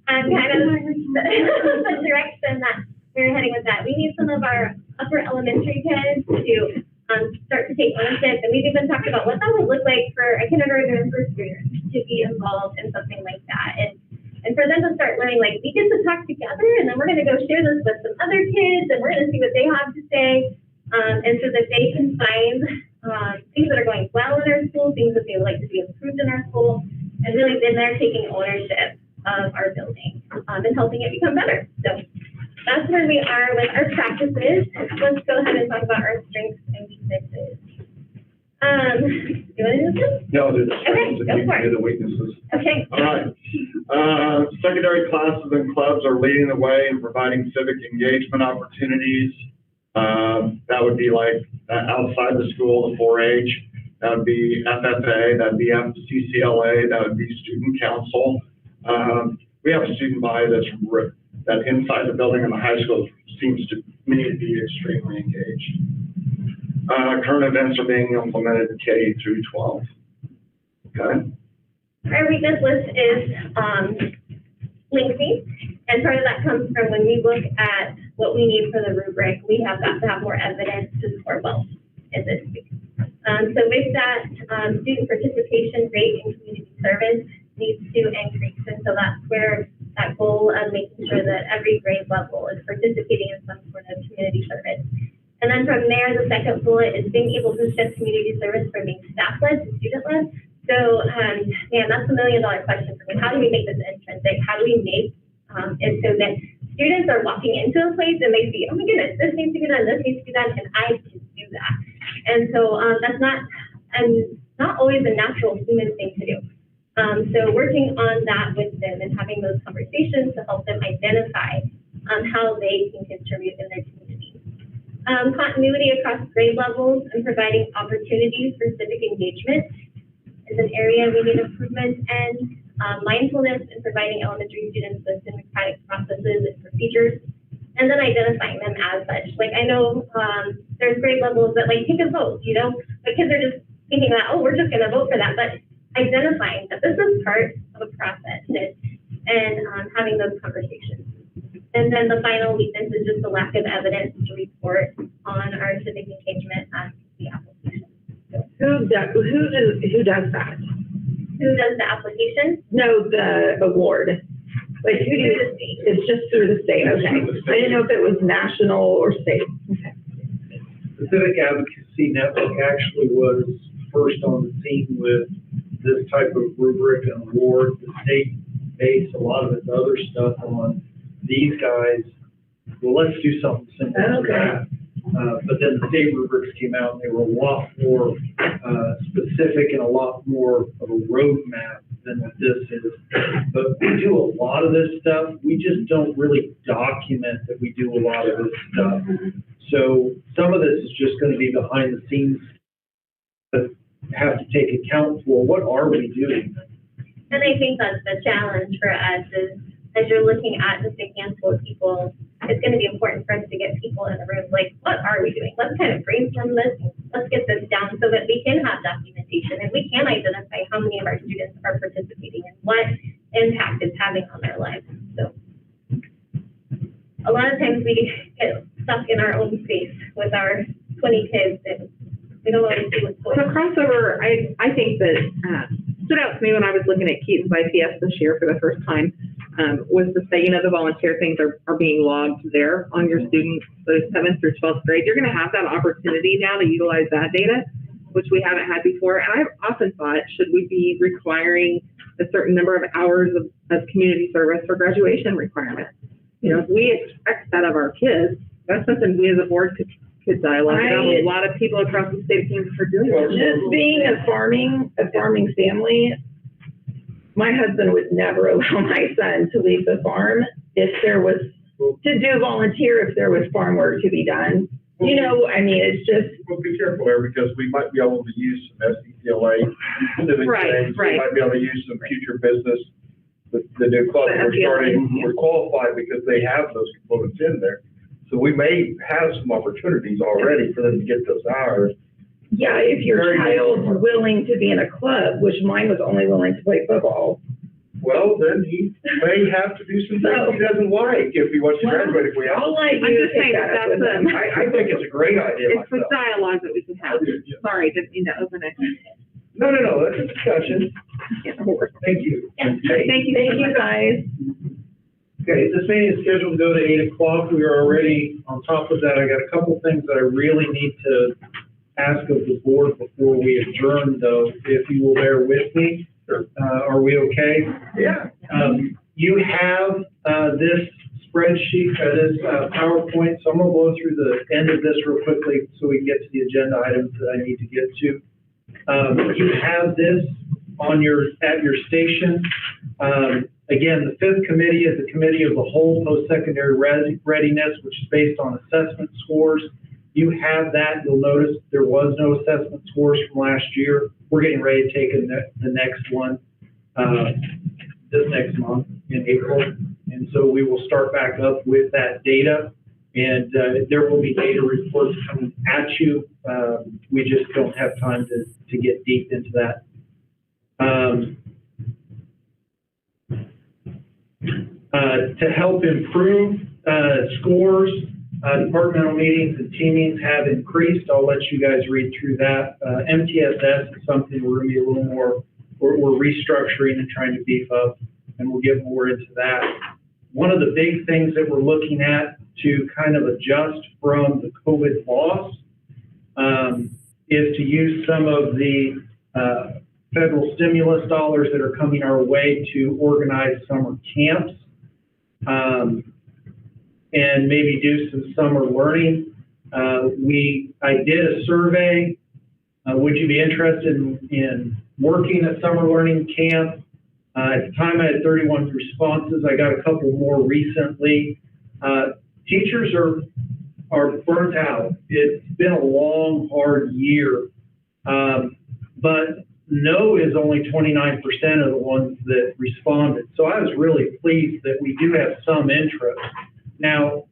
kind of the direction that we're heading with that. We need some of our upper elementary kids to start to take ownership, and we've even talked about what that would look like for a kindergartner and first grader to be involved in something like that. And for them to start learning, like, we get to talk together, and then we're going to go share this with some other kids, and we're going to see what they have to say, and so that they can find things that are going well in our school, things that they would like to see improved in our school, and really then they're taking ownership of our building and helping it become better. So that's where we are with our practices. Let's go ahead and talk about our strengths and weaknesses. You want to do this? No, the Okay, strengths go and for it. the weaknesses. Okay. All right. Secondary classes and clubs are leading the way in providing civic engagement opportunities. That would be like outside the school, the 4-H. That would be FFA. That would be CCLA. That would be student council. We have a student body that inside the building in the high school seems to me to be extremely engaged. Current events are being implemented in K through 12. Okay. Our weakness list is lengthy, and part of that comes from when we look at what we need for the rubric, we have got to have more evidence to score well in this week. So with that, student participation rate in community service needs to increase, and so that's where that goal of making sure that every grade level is participating in some sort of community service. And then from there, the second bullet is being able to shift community service from being staff-led to student-led. So, man, that's $1 million question for me. How do we make this intrinsic? How do we make it so that students are walking into a place and they see, oh my goodness, this needs to be done, this needs to be done, and I can do that. And so that's not always a natural human thing to do. So working on that with them and having those conversations to help them identify how they can contribute in their community. Continuity across grade levels and providing opportunities for civic engagement is an area we need improvement in. Mindfulness in providing elementary students with democratic processes and procedures, and then identifying them as such. Like, I know there's grade levels that like take a vote, you know, but kids are just thinking that, oh, we're just going to vote for that, but identifying that this is part of a process and having those conversations. And then the final weakness is just the lack of evidence to report on our civic engagement at the application. So, Who does that? who does the application? No, the award Like, who do you, it's just through the state, okay. I didn't know if it was national or state. Okay. The Civic Advocacy Network actually was first on the scene with this type of rubric and award. The state based a lot of its other stuff on these guys. Well, let's do something similar to that. But then the state rubrics came out and they were a lot more specific and a lot more of a roadmap than what this is. But we do a lot of this stuff. We just don't really document that we do a lot of this stuff. So some of this is just going to be behind the scenes that have to take account for what are we doing. And I think that's the challenge for us is, as you're looking at just a handful of people, it's going to be important for us to get people in the room, like, what are we doing? Let's kind of brainstorm this. Let's get this down so that we can have documentation and we can identify how many of our students are participating and what impact it's having on their lives. So a lot of times we get stuck in our own space with our 20 kids and we don't always see what's going The on. crossover, I think that stood out to me when I was looking at Keaton's IPS this year for the first time, was to say, the volunteer things are being logged there on your students, those 7th through 12th grade. You're going to have that opportunity now to utilize that data, which we haven't had before. And I've often thought, should we be requiring a certain number of hours of community service for graduation requirements? If we expect that of our kids, that's something we as a board could dialogue about. A lot of people across the state of Kansas are doing that. Just being a farming family, my husband would never allow my son to leave the farm if there was, to do volunteer if there was farm work to be done. It's just. We'll be careful there because we might be able to use some SDCLA civic things. Right. We might be able to use some future business. The new club we're qualified because they have those components in there. So we may have some opportunities already for them to get those hours. Yeah, if your child's willing to be in a club, which mine was only willing to play football. Well, then he may have to do some things he doesn't like if he wants to graduate. If we have. I'll let you take that up with him. I think it's a great idea. It's the dialogue that we can have. Sorry, didn't mean to open it. No, that's a discussion. Thank you. Thank you, guys. Okay, this meeting is scheduled to go to 8 o'clock. We are already on top of that. I got a couple things that I really need to ask of the board before we adjourn, though, if you will bear with me. Are we okay? Yeah. You have this spreadsheet, this PowerPoint, so I'm going to blow through the end of this real quickly so we can get to the agenda items that I need to get to. You have this at your station. Again, the 5th committee is the committee of the whole post-secondary readiness, which is based on assessment scores. You have that. You'll notice there was no assessment scores from last year. We're getting ready to take the next one this next month in April. And so we will start back up with that data. And there will be data reports coming at you. We just don't have time to get deep into that. To help improve scores, departmental meetings and teamings have increased. I'll let you guys read through that. MTSS is something we're going to be a little more, we're restructuring and trying to beef up, and we'll get more into that. One of the big things that we're looking at to kind of adjust from the COVID loss is to use some of the federal stimulus dollars that are coming our way to organize summer camps and maybe do some summer learning. I did a survey. Would you be interested in working at summer learning camp? At the time, I had 31 responses. I got a couple more recently. Teachers are burnt out. It's been a long, hard year. But no is only 29% of the ones that responded. So I was really pleased that we do have some interest. Now,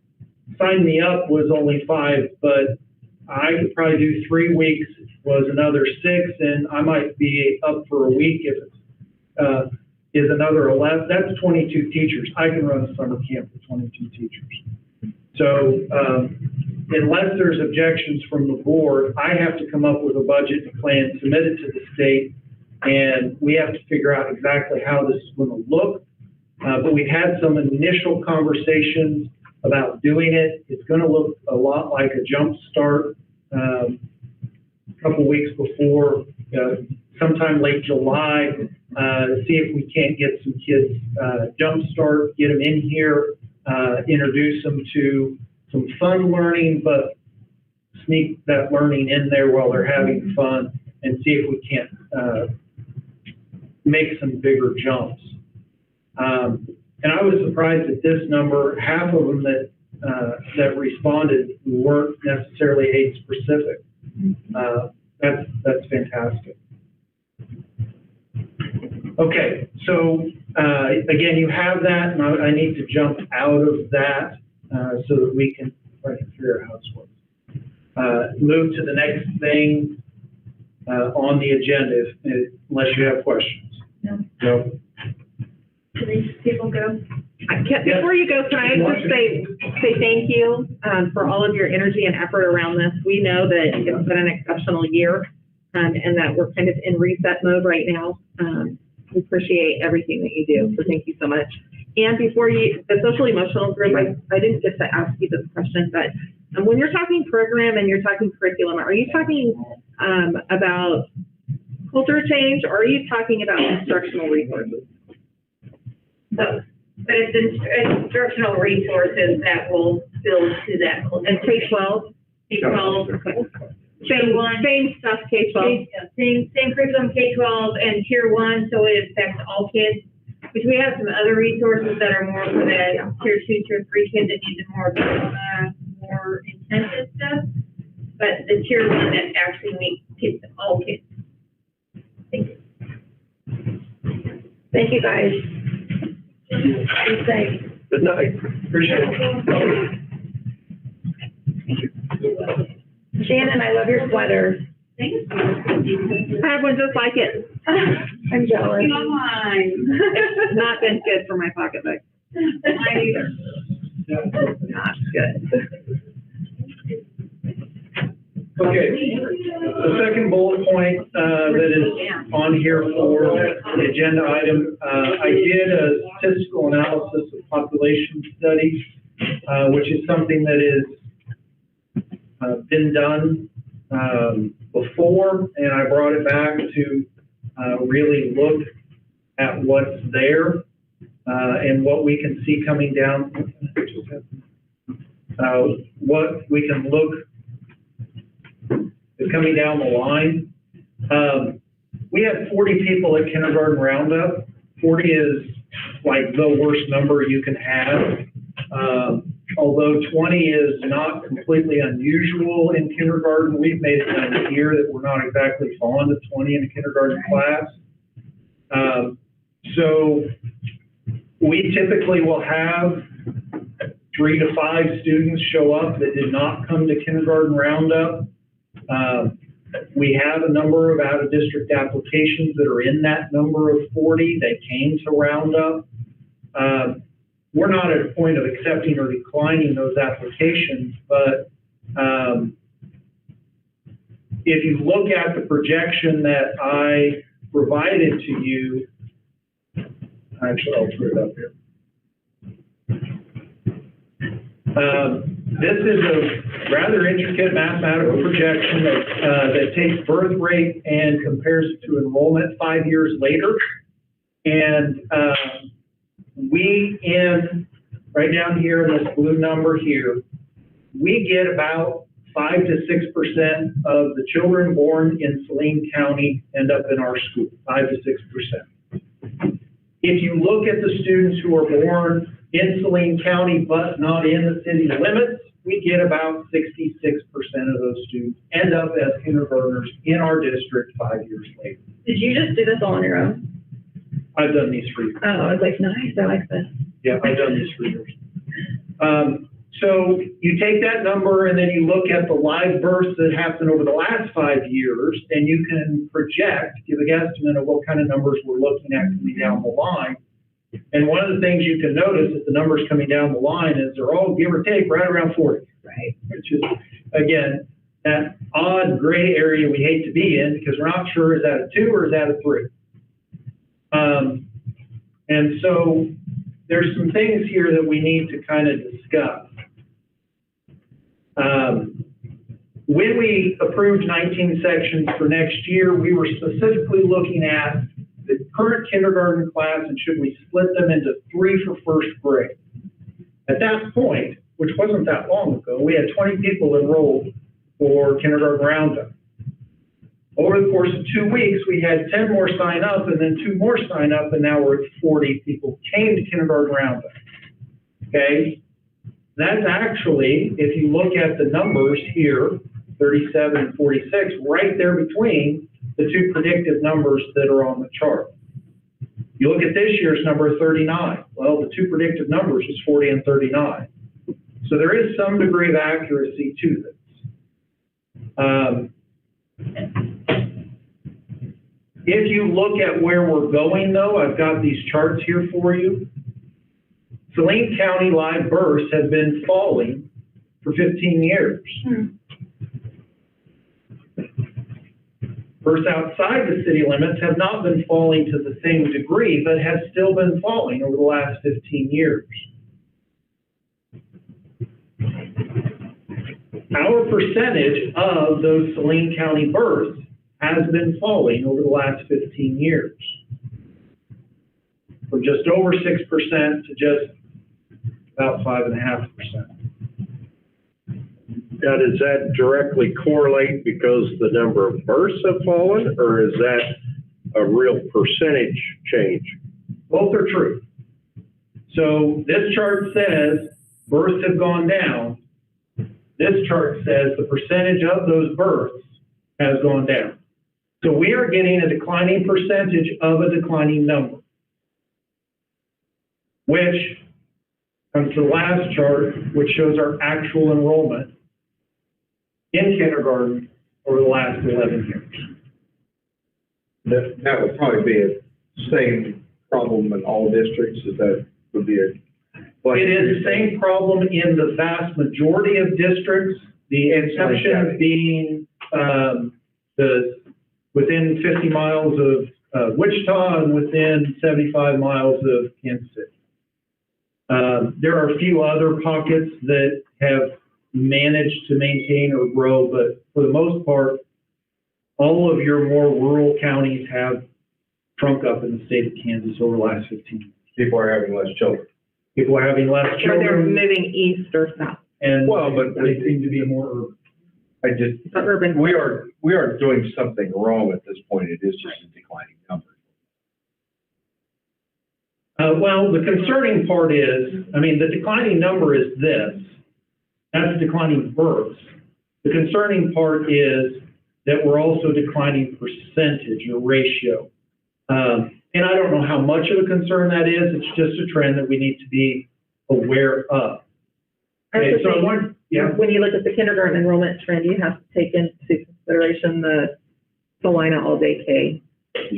sign me up was only 5, but I could probably do 3 weeks was another 6, and I might be up for a week if it's is another 11. That's 22 teachers. I can run a summer camp with 22 teachers. So unless there's objections from the board, I have to come up with a budget plan, submit it to the state, and we have to figure out exactly how this is going to look. but we had some initial conversations about doing it. It's going to look a lot like a jump start. A couple weeks before, sometime late July, see if we can't get some kids jump start, get them in here, introduce them to some fun learning, but sneak that learning in there while they're having fun, and see if we can't make some bigger jumps. And I was surprised at this number. Half of them that responded weren't necessarily age specific. That's fantastic. Okay, so again, you have that, and I need to jump out of that so that we can figure out how this works. Move to the next thing on the agenda, unless you have questions. No. Can these people go? Before you go, can I just say thank you for all of your energy and effort around this. We know that it's been an exceptional year and that we're kind of in reset mode right now. We appreciate everything that you do, so thank you so much. And before you, the social emotional group, I didn't get to ask you this question, but when you're talking program and you're talking curriculum, are you talking about culture change, or are you talking about instructional resources? But it's instructional resources that will build to that. And K-12? K-12. Same stuff, K-12? Same curriculum, K-12 and Tier 1, so it affects all kids. Which we have some other resources that are more for the Tier 2, Tier 3 kids that need the more intensive stuff. But the Tier 1 that actually meets kids, all kids. Thank you. Thank you, guys. Be safe. Good night. Appreciate it. Shannon, I love your sweater. Thank you. I have one just like it. I'm jealous. It's not been good for my pocketbook. Mine either. Not good. Okay, the second bullet point that is on here for the agenda item, I did a statistical analysis of population studies, which is something that is been done before, and I brought it back to really look at what's there and what we can see coming down, what we can look coming down the line. We had 40 people at kindergarten roundup. 40 is like the worst number you can have. Although 20 is not completely unusual in kindergarten, we've made it known here that we're not exactly fond of 20 in a kindergarten class. So we typically will have 3 to 5 students show up that did not come to kindergarten roundup. We have a number of out-of-district applications that are in that number of 40 that came to roundup. We're not at a point of accepting or declining those applications, but if you look at the projection that I provided to you, actually, I'll put it up here. This is a rather intricate mathematical projection that takes birth rate and compares it to enrollment 5 years later. And we right down here in this blue number here, we get about 5 to 6% of the children born in Saline County end up in our school, 5 to 6%. If you look at the students who are born in Saline County but not in the city limits, we get about 66% of those students end up as kindergartners in our district 5 years later. Did you just do this all on your own? I've done these for years. Oh, I was like, nice, I like this. Yeah, I've done this for years. So you take that number and then you look at the live births that happened over the last 5 years, and you can project, give a guesstimate of what kind of numbers we're looking at coming down the line. And one of the things you can notice that the numbers coming down the line is they're all, give or take, right around 40. Right. Which is, again, that odd gray area we hate to be in because we're not sure is that a 2 or is that a 3. And so there's some things here that we need to kind of discuss. When we approved 19 sections for next year, we were specifically looking at the current kindergarten class and should we split them into 3 for first grade. At that point, which wasn't that long ago, we had 20 people enrolled for kindergarten roundup. Over the course of 2 weeks, we had 10 more sign up and then 2 more sign up, and now we're at 40 people came to kindergarten roundup. Okay? That's actually, if you look at the numbers here, 37 and 46, right there between the 2 predictive numbers that are on the chart. You look at this year's number, 39. Well, the 2 predictive numbers is 40 and 39. So there is some degree of accuracy to this. If you look at where we're going, though, I've got these charts here for you. Saline County live births have been falling for 15 years. Births outside the city limits have not been falling to the same degree, but have still been falling over the last 15 years. Our percentage of those Saline County births has been falling over the last 15 years. From just over 6% to just about 5.5%. Now, does that directly correlate because the number of births have fallen, or is that a real percentage change? Both are true. So this chart says births have gone down. This chart says the percentage of those births has gone down. So we are getting a declining percentage of a declining number, which comes to the last chart, which shows our actual enrollment in kindergarten over the last 11 years. That would probably be a same problem in all districts, is that would be a. It is the same problem in the vast majority of districts, the exception being within 50 miles of Wichita and within 75 miles of Kansas City. There are a few other pockets that have managed to maintain or grow, but for the most part, all of your more rural counties have shrunk up in the state of Kansas over the last 15 years. People are having less children. People are having less Or they're children. moving east or south. And but they seem to be more urban. Urban. We are doing something wrong at this point. It is just a declining number. Well, the concerning part is, the declining number is this. That's declining births. The concerning part is that we're also declining percentage or ratio. And I don't know how much of a concern that is. It's just a trend that we need to be aware of. Okay, so when you look at the kindergarten enrollment trend, you have to take into consideration the Salina all-day K.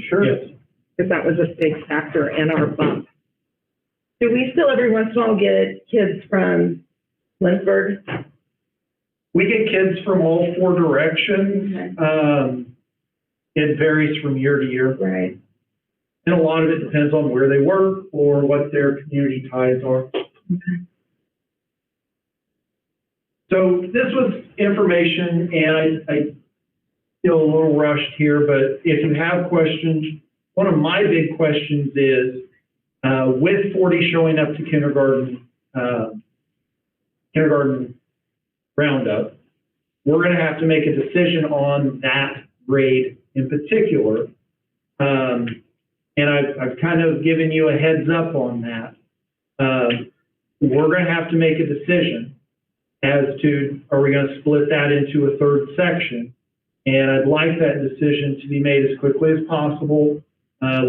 Sure. Yes. Because that was a big factor in our bump. Do we still every once in a while get kids from Lindsberg? We get kids from all 4 directions. Okay. It varies from year to year. Right. And a lot of it depends on where they work or what their community ties are. Okay. So this was information, and I feel a little rushed here, but if you have questions, one of my big questions is, with 40 showing up to kindergarten roundup, we're going to have to make a decision on that grade in particular. And I've kind of given you a heads up on that. We're going to have to make a decision as to, are we going to split that into a 3rd section? And I'd like that decision to be made as quickly as possible.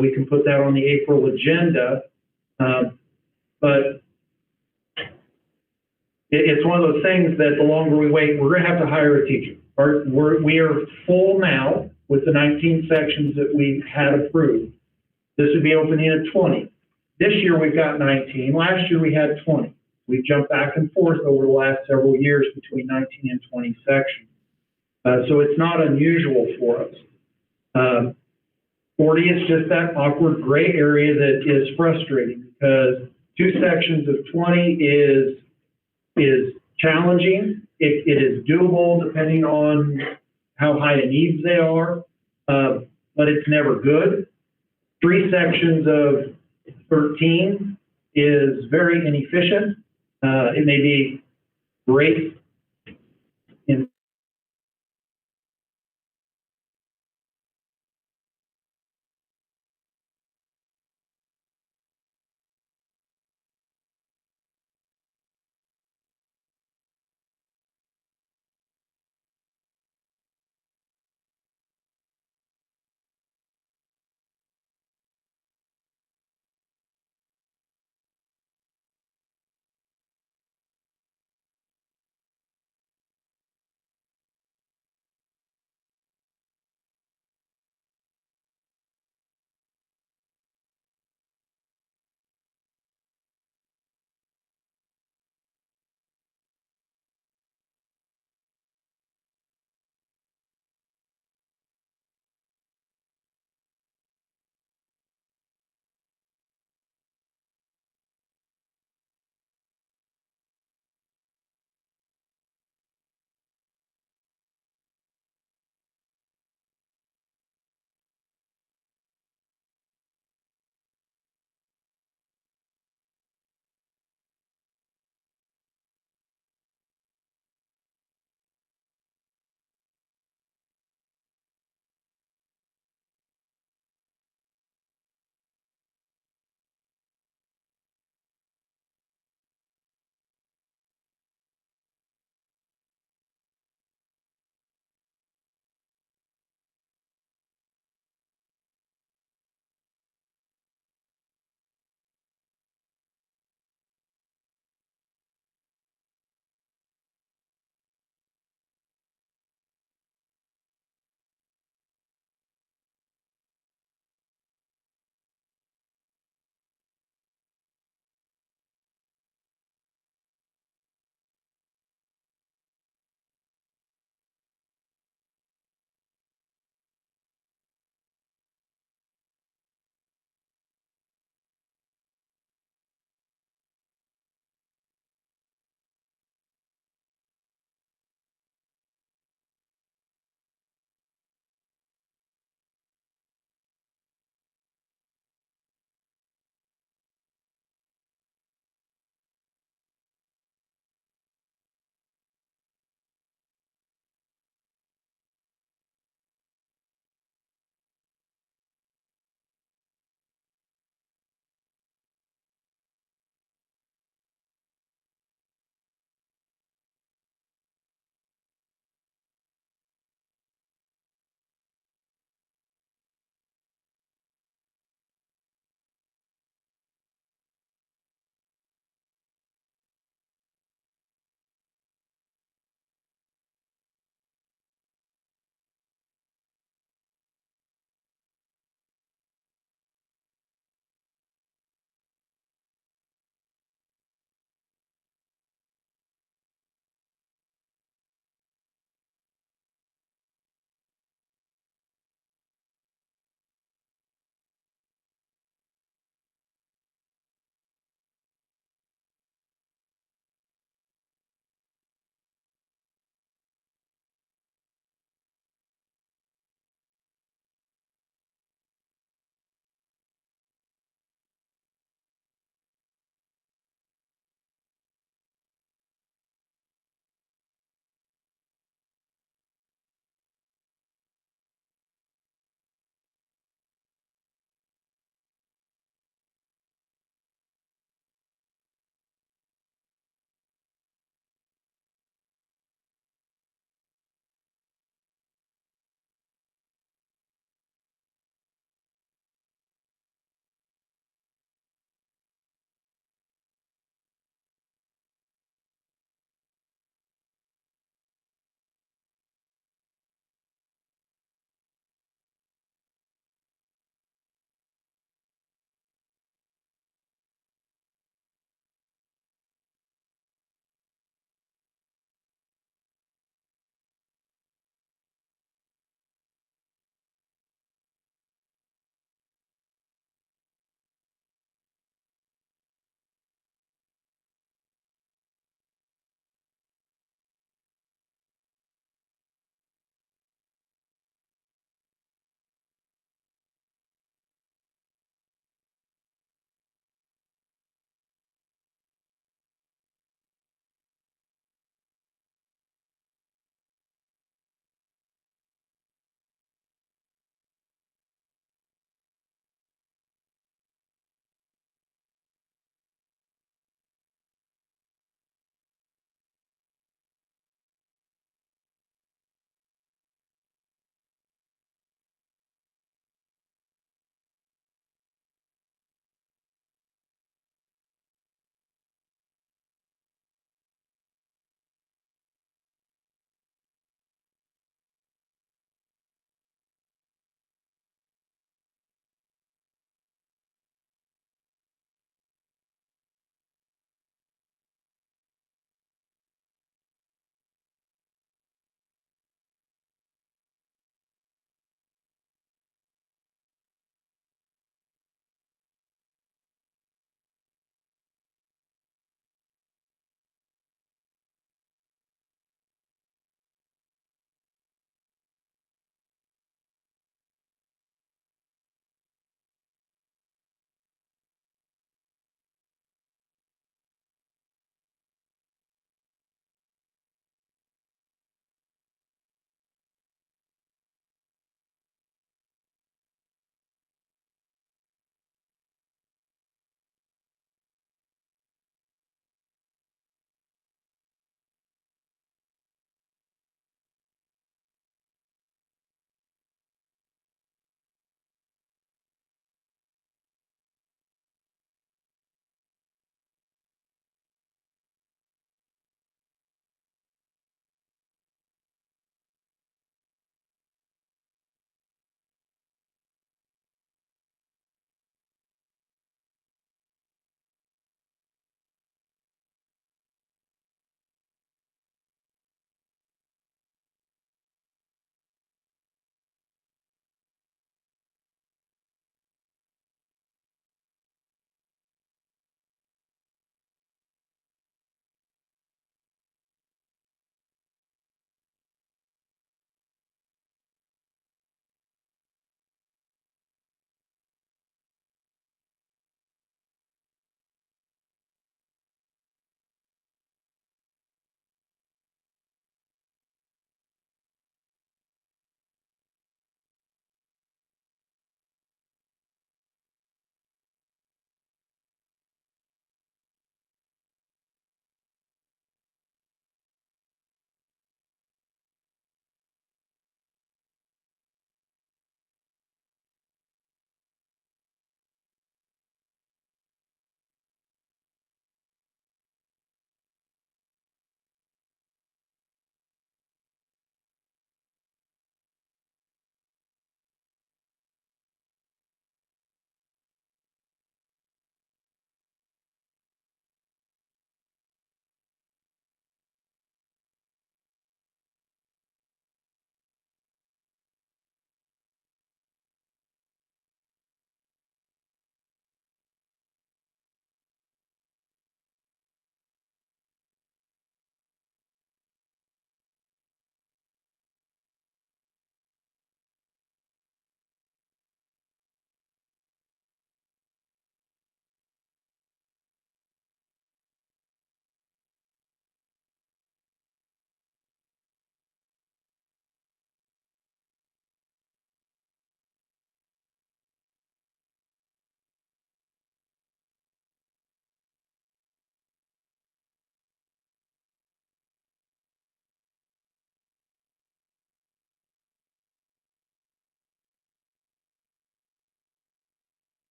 We can put that on the April agenda. But it's one of those things that the longer we wait, we're going to have to hire a teacher. We are full now with the 19 sections that we've had approved. This would be opening at 20. This year we've got 19. Last year we had 20. We've jumped back and forth over the last several years between 19 and 20 sections. So it's not unusual for us. 40 is just that awkward gray area that is frustrating because 2 sections of 20 is challenging. It is doable depending on how high a needs they are, but it's never good. 3 sections of 13 is very inefficient. It may be great